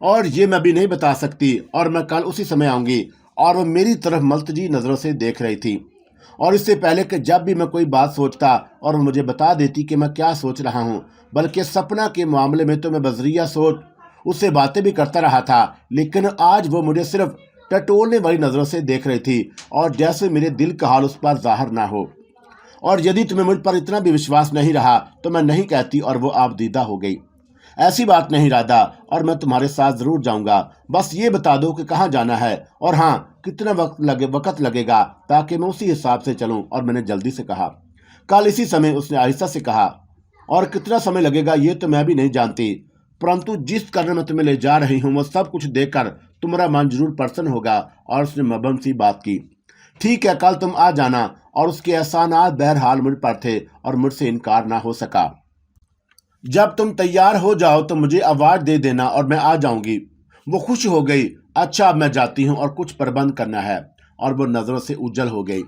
और ये मैं भी नहीं बता सकती, और मैं कल उसी समय आऊंगी। और वह मेरी तरफ मल्तजी नजरों से देख रही थी। और इससे पहले कि जब भी मैं कोई बात सोचता और वो मुझे बता देती कि मैं क्या सोच रहा हूँ, बल्कि सपना के मामले में तो मैं बजरिया सोच उससे बातें भी करता रहा था। लेकिन आज वो मुझे सिर्फ टटोलने वाली नजरों से देख रही थी, और जैसे मेरे दिल का हाल उस पर जाहिर ना हो। और यदि तुम्हें मुझ पर इतना भी विश्वास नहीं रहा तो मैं नहीं कहती। और वो आप दीदा हो गई। ऐसी बात नहीं राधा, और मैं तुम्हारे साथ जरूर जाऊंगा। बस ये बता दो कि कहाँ जाना है, और हाँ, कितना वक्त लगेगा, ताकि मैं उसी हिसाब से चलूं। और मैंने जल्दी से कहा। कल इसी समय, उसने आहिस्ता से कहा। और कितना समय लगेगा ये तो मैं भी नहीं जानती, परंतु जिस कारण मैं तुम्हें ले जा रही हूँ वो सब कुछ देखकर तुम्हारा मन जरूर प्रसन्न होगा। और उसने मबम सी बात की। ठीक है, कल तुम आ जाना। और उसके एहसानात बहरहाल मुझ पर थे, और मुझसे इनकार ना हो सका। जब तुम तैयार हो जाओ तो मुझे आवाज दे देना और मैं आ जाऊंगी। वो खुश हो गई। अच्छा, अब मैं जाती हूँ और कुछ प्रबंध करना है। और वो नजरों से उज्जल हो गई।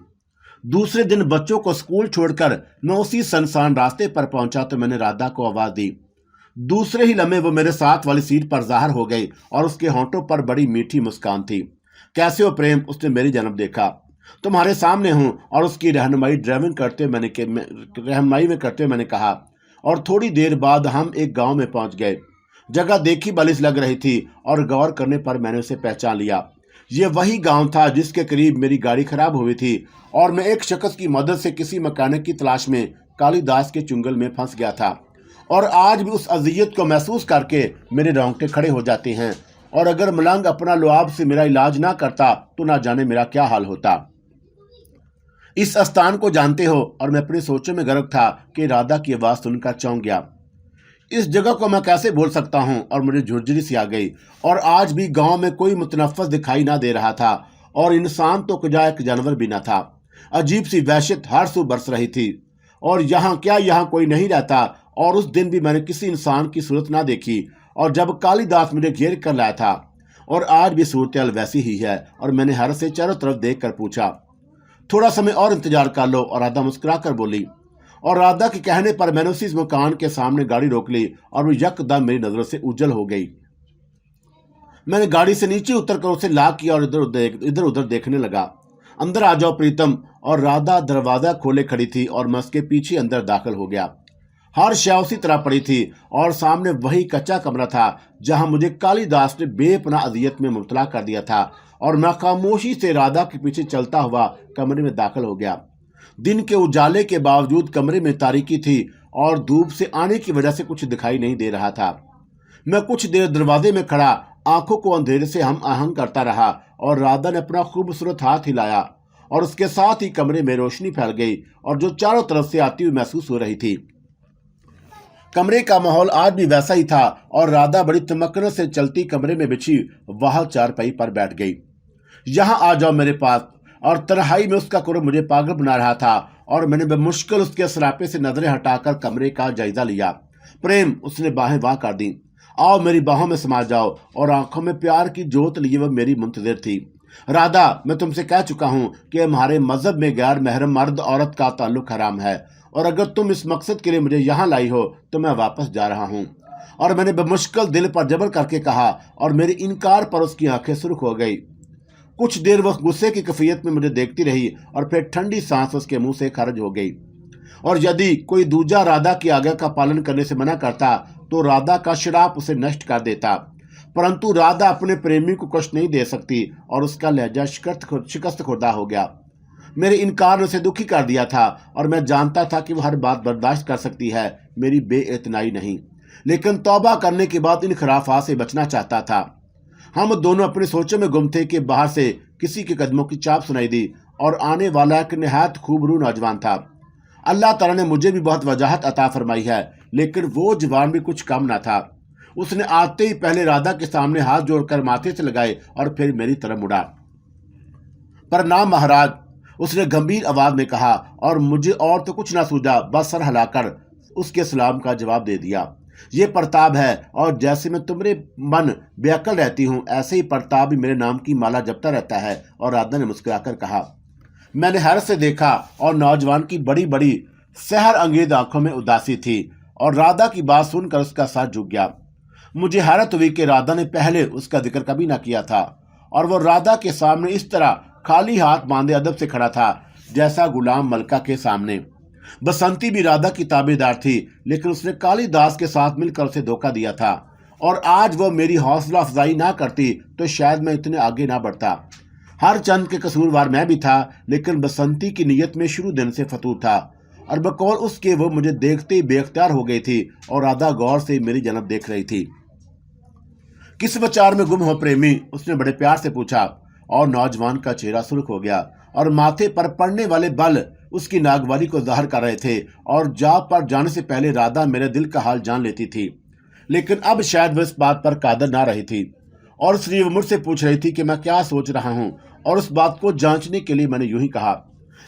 दूसरे दिन बच्चों को स्कूल छोड़कर मैं उसी सुनसान रास्ते पर पहुंचा तो मैंने राधा को आवाज दी। दूसरे ही लम्हे वो मेरे साथ वाली सीट पर जाहिर हो गई, और उसके होंठों पर बड़ी मीठी मुस्कान थी। कैसे हो प्रेम? उसने मेरी जन्म देखा। तुम्हारे सामने हूं। और उसकी रहनुमाई में करते हुए मैंने कहा। और थोड़ी देर बाद हम एक गांव में पहुंच गए। जगह देखी बलिश लग रही थी, और गौर करने पर मैंने उसे पहचान लिया। ये वही गांव था जिसके करीब मेरी गाड़ी खराब हुई थी, और मैं एक शख्स की मदद से किसी मकानिक की तलाश में कालिदास के चुंगल में फंस गया था और आज भी उस अजियत को महसूस करके मेरे रोंगटे खड़े हो जाते हैं। और अगर मलंग अपना लुआब से मेरा इलाज ना करता तो ना जाने मेरा क्या हाल होता। इस स्थान को जानते हो? और मैं अपनी सोचों में गर्क था कि राधा की आवाज़ सुनकर चौंक गया। इस जगह को मैं कैसे भूल सकता हूँ? और मुझे झुरझुरी सी आ गई। और आज भी गांव में कोई मुतनफ़्फ़िस दिखाई ना दे रहा था और इंसान तो कुजा एक जानवर भी न था। अजीब सी वहशत हर सू बरस रही थी। और यहाँ कोई नहीं रहता? और उस दिन भी मैंने किसी इंसान की सूरत ना देखी और जब कालिदास मुझे घेर कर लाया था। और आज भी सूरत वैसी ही है। और मैंने हर से चारों तरफ देख कर पूछा, थोड़ा समय और इंतजार कर लो। और राधा मुस्कुरा कर बोली। और राधा के कहने पर मैंने उसी मकान के सामने गाड़ी रोक ली और वो यकदम मेरी नजरों से उज्जल हो गई। मैंने गाड़ी से नीचे उतरकर उसे लॉक किया और इधर उधर देखने लगा। अंदर आ जाओ प्रीतम। और राधा दरवाजा खोले खड़ी थी और मैं उसके पीछे अंदर दाखिल हो गया। हर शय उसी तरह पड़ी थी और सामने वही कच्चा कमरा था जहां मुझे कालिदास ने बेपनाह अजियत में मुब्तला कर दिया था। और मैं खामोशी से राधा के पीछे चलता हुआ कमरे में दाखिल हो गया। दिन के उजाले के बावजूद कमरे में तारीकी थी और धूप से आने की वजह से कुछ दिखाई नहीं दे रहा था। मैं कुछ देर दरवाजे में खड़ा आंखों को अंधेरे से हम आहंग करता रहा और राधा ने अपना खूबसूरत हाथ हिलाया और उसके साथ ही कमरे में रोशनी फैल गई और जो चारों तरफ से आती हुई महसूस हो रही थी। कमरे का माहौल आज भी वैसा ही था और राधा बड़ी तमक्कुन से चलती कमरे में बिछी वहां चारपाई पर बैठ गई। यहाँ आ जाओ मेरे पास। और तन्हाई में उसका कुर्ब मुझे पागल बना रहा था और मैंने बेमुश्किल उसके सरापे से नजरें हटाकर कमरे का जायजा लिया। प्रेम, उसने बाहें वाह कर दी। आओ मेरी बाहों में समा जाओ। और आंखों में प्यार की जोत लिए वह मेरी मुंतजिर थी। राधा, मैं तुमसे कह चुका हूँ कि हमारे मजहब में गैर महरम मर्द औरत का ताल्लुक हराम है और अगर तुम इस मकसद के लिए मुझे यहाँ लाई हो तो मैं वापस जा रहा हूँ। और मैंने बेमुश्किल दिल पर जबर करके कहा और मेरे इनकार पर उसकी आंखें सुर्ख हो गई। कुछ देर वह गुस्से की कैफियत में मुझे देखती रही और फिर ठंडी सांस उसके मुंह से खारिज हो गई। और यदि कोई दूजा राधा की आज्ञा का पालन करने से मना करता तो राधा का श्राप उसे नष्ट कर देता। परंतु राधा अपने प्रेमी को कष्ट नहीं दे सकती और उसका लहजा शिकस्त खुर्दा हो गया। मेरे इनकार ने उसे दुखी कर दिया था और मैं जानता था कि वह हर बात बर्दाश्त कर सकती है, मेरी बेइतनाई नहीं। लेकिन तौबा करने के बाद इन खराफात से बचना चाहता था। हम दोनों अपनी सोचों में गुम थे कि बाहर से किसी के कदमों की चाप सुनाई दी और आने वाला एक निहायत खूबरू नौजवान था। अल्लाह ताला ने मुझे भी बहुत वजाहत अता फरमाई है, लेकिन वो जवान भी कुछ कम न था। उसने आते ही पहले राधा के सामने हाथ जोड़कर माथे से लगाए और फिर मेरी तरफ मुड़ा। प्रणाम महाराज, उसने गंभीर आवाज में कहा और मुझे और तो कुछ ना सूझा, बस सर हिलाकर उसके सलाम का जवाब दे दिया। ये प्रताप है और जैसे मैं तुम्हारे मन बेअक्ल रहती हूँ ऐसे ही प्रताप भी मेरे नाम की माला जपता रहता है। और राधा ने मुस्कुराकर कहा। मैंने हैरत से देखा और नौजवान की बड़ी बड़ी सहर अंगेज आंखों में उदासी थी और राधा की बात सुनकर उसका सर झुक गया। मुझे हैरत हुई कि राधा ने पहले उसका जिक्र कभी ना किया था और वो राधा के सामने इस तरह खाली हाथ बांधे अदब से खड़ा था जैसा गुलाम मलका के सामने। बसंती भी राधा की ताबेदार थी, लेकिन उसने कालिदास के साथ मिलकर उसे धोखा दिया था और आज वह मेरी हौसला अफजाई ना करती तो शायद मैं इतने आगे ना बढ़ता। हर चंद के कसूरवार मैं भी था, लेकिन बसंती की नीयत में शुरू दिन से फतूर था और बकौल उसके वो मुझे देखते ही बेख्तियार हो गई थी और राधा गौर से मेरी जन्म देख रही थी। किस विचार में गुम हो प्रेमी, उसने बड़े प्यार से पूछा और नौजवान का चेहरा सुर्ख हो गया और माथे पर पड़ने वाले बल उसकी नागवारी को जाहिर कर रहे थे। और जा पर जाने से पहले राधा मेरे दिल का हाल जान लेती थी, लेकिन अब शायद वह इस बात पर कादर ना रही थी और इसलिए वो मुझसे पूछ रही थी कि मैं क्या सोच रहा हूँ। और उस बात को जांचने के लिए मैंने यूं ही कहा,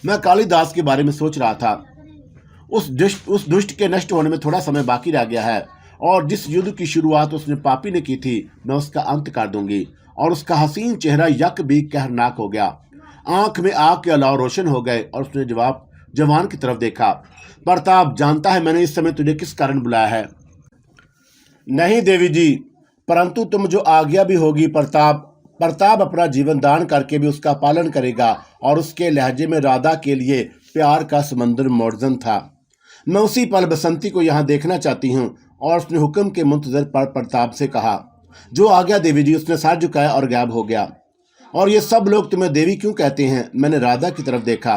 मैं कालिदास के बारे में सोच रहा था। उस दुष्ट के नष्ट होने में थोड़ा समय बाकी रह गया है और जिस युद्ध की शुरुआत उसने पापी ने की थी मैं उसका अंत कर दूंगी। और उसका हसीन चेहरा यक भी कहरनाक हो गया। आंख में आग के अलाव रोशन हो गए और उसने जवान की तरफ देखा। प्रताप, जानता है मैंने इस समय तुझे किस कारण बुलाया है? नहीं देवी जी, परंतु तुम जो आज्ञा भी होगी प्रताप अपना जीवन दान करके भी उसका पालन करेगा। और उसके लहजे में राधा के लिए प्यार का समंदर मौजूद था। मैं उसी पल बसंती को यहाँ देखना चाहती हूँ। और उसने हुक्म के मुंतजर पर प्रताप से कहा, जो आज्ञा देवी जी। उसने सर झुकाया और गायब हो गया। और ये सब लोग तुम्हें देवी क्यों कहते हैं? मैंने राधा की तरफ देखा।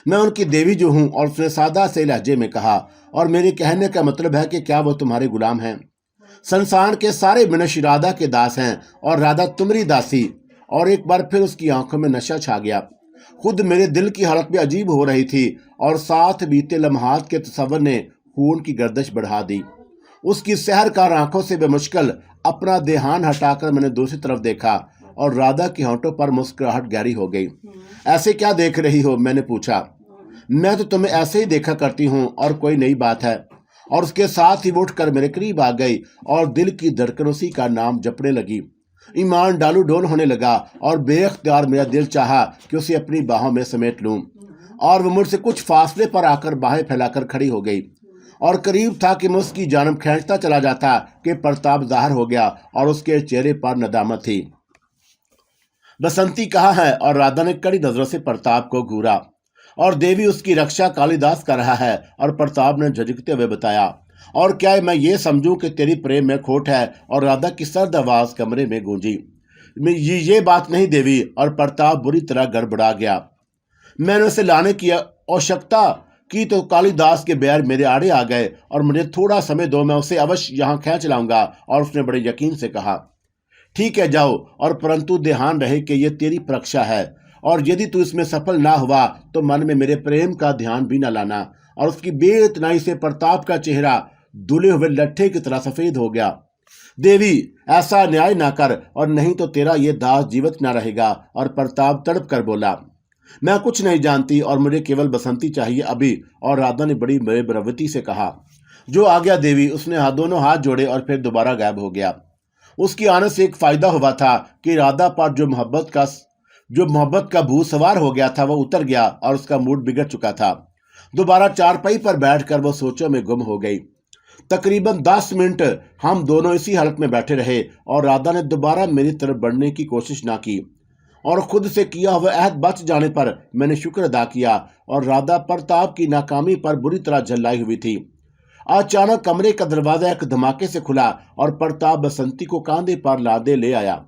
मैं उनकी देवी जो हूँ। और उसने सादा से लहजे में कहा, और मेरे कहने का मतलब है कि क्या वो तुम्हारे गुलाम हैं? संसार के सारे मनुष्य राधा के दास हैं और राधा तुम्हारी दासी। और एक बार फिर उसकी आंखों में नशा छा गया। खुद मेरे दिल की हालत भी अजीब हो रही थी और साथ बीते लम्हात के तस्वर ने खून की गर्दिश बढ़ा दी। उसकी सहरकार आंखों से बेमुश्किल अपना ध्यान हटाकर मैंने दूसरी तरफ देखा और राधा की होंठों पर मुस्कुराहट गहरी हो गई। ऐसे क्या देख रही हो? मैंने पूछा। मैं तो तुम्हें ऐसे ही देखा करती हूँ और कोई नई बात है। और उसके साथ ही वो उठकर मेरे करीब आ गई और दिल की धड़कन उसी का नाम जपने लगी। ईमान डालू डोल होने लगा और बेख्तियार मेरा दिल चाहा कि उसे अपनी बाहों में समेट लूं। और वो मुझसे कुछ फासले पर आकर बाहें फैलाकर खड़ी हो गई और करीब था कि मैं उसकी जानब खींचता चला जाता कि प्रताप जाहिर हो गया और उसके चेहरे पर नदामत थी। बसंती कहाँ है? और राधा ने कड़ी नजरों से प्रताप को घूरा। और देवी उसकी रक्षा कालिदास कर रहा है। और प्रताप ने झिझकते हुए बताया, और क्या मैं ये समझूं कि तेरी प्रेम में खोट है? और राधा की सर्द आवाज कमरे में गूंजी, ये बात नहीं देवी। और प्रताप बुरी तरह गड़बड़ा गया। मैंने उसे लाने की आवश्यकता की तो कालिदास के बैर मेरे आड़े आ गए और मुझे थोड़ा समय दो, मैं उसे अवश्य यहाँ खींच लाऊंगा। और उसने बड़े यकीन से कहा, ठीक है जाओ, और परंतु ध्यान रहे कि यह तेरी परीक्षा है और यदि तू इसमें सफल ना हुआ तो मन में मेरे प्रेम का ध्यान भी न लाना। और उसकी बेइतनाई से प्रताप का चेहरा धुले हुए लट्ठे की तरह सफेद हो गया। देवी, ऐसा अन्याय ना कर और नहीं तो तेरा ये दास जीवित ना रहेगा। और प्रताप तड़प कर बोला, मैं कुछ नहीं जानती और मुझे केवल बसंती चाहिए अभी। और राधा ने बड़ी बेरवती से कहा, जो आ गया देवी। उसने दोनों हाथ जोड़े और फिर दोबारा गायब हो गया। उसकी आने से एक फायदा हुआ था कि राधा पर जो मोहब्बत का भूत सवार हो गया था वह उतर गया और उसका मूड बिगड़ चुका था। दोबारा चारपाई पर बैठकर वह सोचों में गुम हो गई। तकरीबन 10 मिनट हम दोनों इसी हालत में बैठे रहे और राधा ने दोबारा मेरी तरफ बढ़ने की कोशिश ना की। और खुद से किया हुआ अहद बच जाने पर मैंने शुक्र अदा किया। और राधा प्रताप की नाकामी पर बुरी तरह झल्लाई हुई थी। अचानक कमरे का दरवाजा एक धमाके से खुला और प्रताप बसंती को कांधे पर लादे ले आया।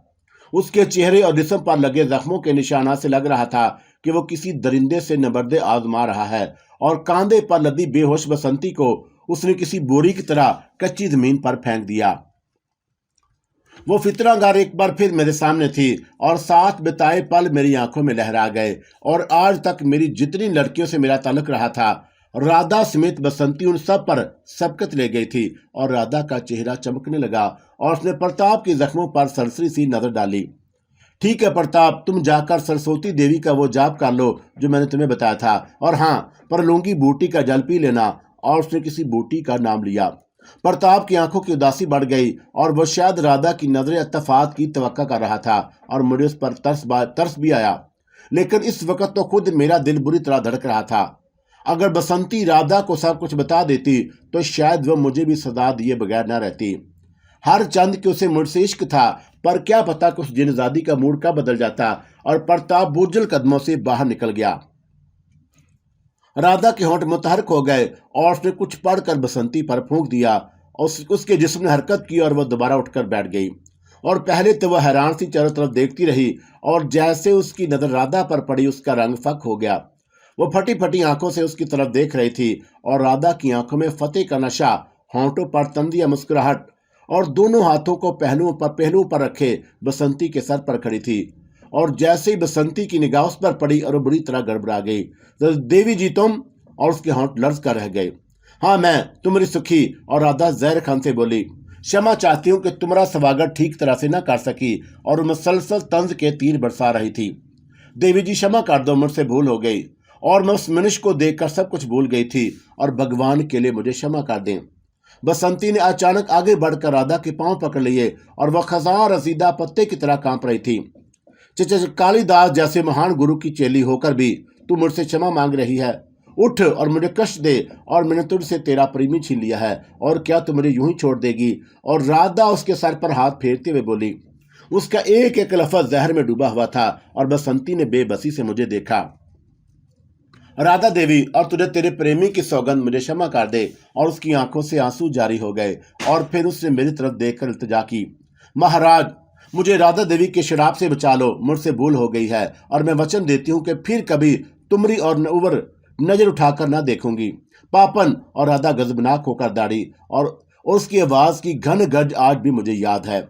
उसके चेहरे और जिस्म पर लगे जख्मों के निशाना से लग रहा था कि वो किसी दरिंदे से नबर्दे आजमा रहा है। और कांधे पर लदी बेहोश बसंती को उसने किसी बोरी की तरह कच्ची जमीन पर फेंक दिया। वो फितरागार एक बार फिर मेरे सामने थी और साथ बिताए पल मेरी आंखों में लहरा गए। और आज तक मेरी जितनी लड़कियों से मेरा ताल्लुक रहा था, राधा समेत बसंती उन सब पर सबकत ले गई थी। और राधा का चेहरा चमकने लगा और उसने प्रताप के जख्मों पर सरसरी सी नजर डाली। ठीक है प्रताप, तुम जाकर सरस्वती देवी का वो जाप कर लो जो मैंने तुम्हें बताया था। और हाँ, पर लूंगी बूटी का जल पी लेना। और उसने किसी बूटी का नाम लिया। प्रताप की आंखों की उदासी बढ़ गई और वह शायद राधा की नजर इत्तफात की तवक्का कर रहा था और मुझे उस पर तरस भी आया। लेकिन इस वक्त तो खुद मेरा दिल बुरी तरह धड़क रहा था। अगर बसंती राधा को सब कुछ बता देती तो शायद वह मुझे भी सजा दिए बगैर न रहती। हर चंद के उसे मुझसे इश्क था, पर क्या पता कि उस जिनजादी का मूड कब बदल जाता। और प्रताप बुजल कदमों से बाहर निकल गया। राधा के होंठ मुतहरक हो गए और उसने कुछ पढ़कर बसंती पर फूंक दिया। उसके जिस्म ने हरकत की और वह दोबारा उठकर बैठ गई। और पहले तो वह हैरान सी चारों तरफ देखती रही और जैसे उसकी नजर राधा पर पड़ी उसका रंग फक हो गया। वो फटी फटी आंखों से उसकी तरफ देख रही थी और राधा की आंखों में फतेह का नशा, होंठों पर तंदिया मुस्कुराहट और दोनों हाथों को पहलुओं पर रखे बसंती के सर पर खड़ी थी। और जैसे ही बसंती की निगाह उस पर पड़ी और वो बुरी तरह गड़बड़ा गई। तो देवी जी तुम? और उसके होंठ लर्ज कर रह गए। हाँ मैं, तुम्हारी सुखी। और राधा जहर खान से बोली, क्षमा चाहती हूँ कि तुम्हारा स्वागत ठीक तरह से न कर सकी। और मुसलसल तंज के तीर बरसा रही थी। देवी जी क्षमा कर दो, मुझसे भूल हो गई और मैं उस मनुष्य को देखकर सब कुछ भूल गई थी और भगवान के लिए मुझे क्षमा कर दें। बसंती ने अचानक आगे बढ़कर राधा के पांव पकड़ लिए और वह खजान रसीदा पत्ते की तरह कांप रही थी। कालिदास जैसे महान गुरु की चेली होकर भी तू मुझसे क्षमा मांग रही है? उठ और मुझे कष्ट दे, और मैंने तुझसे तेरा प्रेमी छीन लिया है, और क्या तू मुझे यूं ही छोड़ देगी? और राधा उसके सर पर हाथ फेरते हुए बोली। उसका एक एक लफ्ज जहर में डूबा हुआ था और बसंती ने बेबसी से मुझे देखा। राधा देवी, और तुझे तेरे प्रेमी की सौगंध, मुझे क्षमा कर दे। और उसकी आंखों से आंसू जारी हो गए और फिर उसने मेरी तरफ देखकर इल्तिजा की, महाराज मुझे राधा देवी के शराब से बचा लो, मुझसे भूल हो गई है और मैं वचन देती हूँ कि फिर कभी तुमरी और नौवर नजर उठाकर ना देखूंगी। पापन और राधा गजबनाक होकर दाढ़ी और उसकी आवाज की घन गर्ज आज भी मुझे याद है।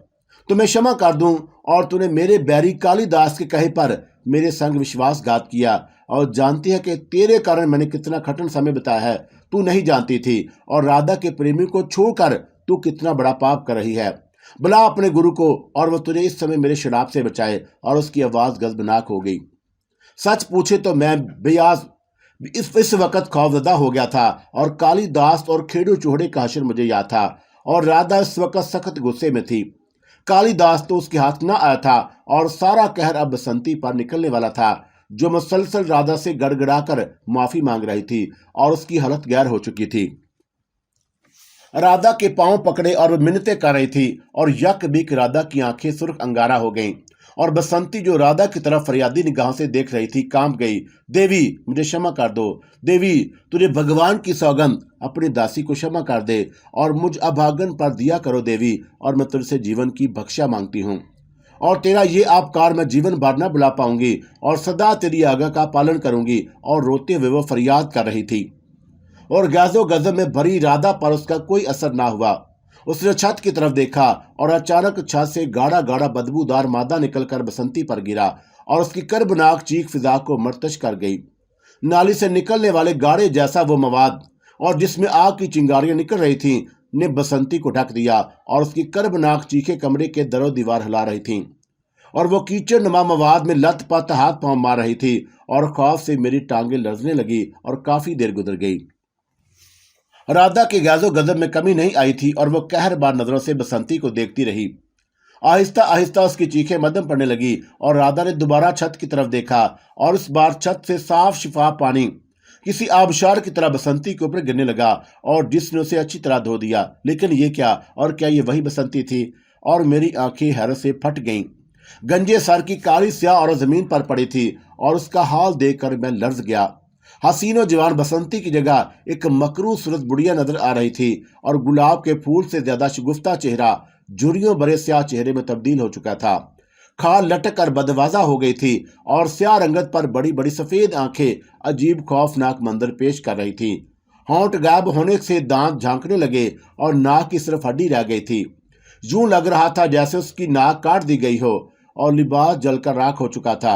तुम्हें क्षमा कर दूं और तूने मेरे बैरी कालिदास के कहे पर मेरे संग विश्वासघात किया और जानती है कि तेरे कारण मैंने कितना कठिन समय बिताया है। तू नहीं जानती थी और राधा के प्रेमी को छोड़कर तू कितना बड़ा पाप कर रही है। बुला अपने गुरु को और वह तुझे इस समय मेरे शराब से बचाए। और उसकी आवाज गजबनाक हो गई। सच पूछे तो मैं बेयाज इस वक्त खौफजदा हो गया था और कालिदास और खेड़ू चूहड़े का हश्र मुझे याद था और राधा इस वक्त सख्त गुस्से में थी। कालिदास तो उसके हाथ न आया था और सारा कहर अब बसंती पर निकलने वाला था, जो मुसलसल राधा से गड़गड़ाकर माफी मांग रही थी और उसकी हालत गैर हो चुकी थी। राधा के पांव पकड़े और वह मिन्नतें कर रही थी और यक बिक राधा की आंखें सुर्ख अंगारा हो गईं और बसंती जो राधा की तरफ फरियादी निगाहों से देख रही थी कांप गई। देवी मुझे क्षमा कर दो। देवी तुझे भगवान की सौगंध अपनी दासी को क्षमा कर दे और मुझ अभागन पर दिया करो देवी, और मैं तुझसे जीवन की भक्षा मांगती हूँ और तेरा ये आपकार मैं जीवन भर न बुला पाऊंगी और सदा तेरी आज्ञा का पालन करूंगी। और रोते हुए वो फरियाद कर रही थी और गैजो गजब में भरी राधा पर उसका कोई असर ना हुआ। उसने छत की तरफ देखा और अचानक छत से गाढ़ा गाढ़ा बदबूदार मादा निकलकर बसंती पर गिरा और उसकी कर्बनाक चीख फिजा को मर्तश कर गई। नाली से निकलने वाले गाढ़े जैसा वो मवाद और जिसमें आग की चिंगारियां निकल रही थीं ने बसंती को ढक दिया और उसकी कर्बनाक चीखें कमरे के दरो दीवार हिला रही थीं और वो कीचड़ नुमा मवाद में लत पत हाथ पांव मार रही थी और खौफ से मेरी टांगें लरजने लगी और काफी देर गुजर गई। राधा के गैजो गजब में कमी नहीं आई थी और वो कहरबार नजरों से बसंती को देखती रही। आहिस्ता आहिस्ता उसकी चीखें मध्यम पड़ने लगी और राधा ने दोबारा छत की तरफ देखा और इस बार छत से साफ शिफाफ पानी किसी आबशार की तरह बसंती के ऊपर गिरने लगा और जिसने उसे अच्छी तरह धो दिया। लेकिन ये क्या, और क्या ये वही बसंती थी? और मेरी आंखें हैरत से फट गईं। गंजे सर की काली स्याह और जमीन पर पड़ी थी और उसका हाल देखकर मैं लर्ज गया। हसीनो जवान बसंती की जगह एक मकरू सूरत बुढ़िया नजर आ रही थी और गुलाब के फूल से ज्यादा शगुफ्ता चेहरा झुर्रियों भरे स्याह चेहरे में तब्दील हो चुका था। खाल लटक कर बदवाजा हो गई थी और स्याह रंगत पर बड़ी बड़ी सफेद आंखें अजीब खौफनाक मंजर पेश कर रही थी। होंठ गायब होने से दांत झांकने लगे और नाक की सिर्फ हड्डी रह गई थी। यूं लग रहा था जैसे उसकी नाक काट दी गई हो और लिबास जलकर राख हो चुका था।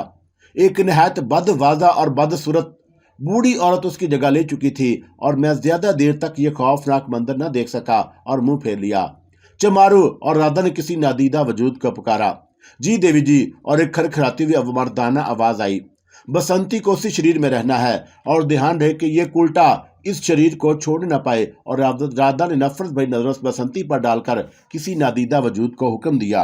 एक निहायत बदवाजा और बदसूरत बूढ़ी औरत उसकी जगह ले चुकी थी और मैं ज्यादा देर तक ये खौफनाक मंजर न देख सका और मुंह फेर लिया। चमारू और राधा ने किसी नादीदा वजूद को पुकारा, जी देवी जी, और एक खरखराती हुई अवमर्दाना आवाज आई। बसंती को उसी शरीर में रहना है और ध्यान रहे कि ये उल्टा इस शरीर को छोड़ न पाए। और राधा ने नफरत भरी नजरों से बसंती पर डालकर किसी नादीदा वजूद को हुक्म दिया,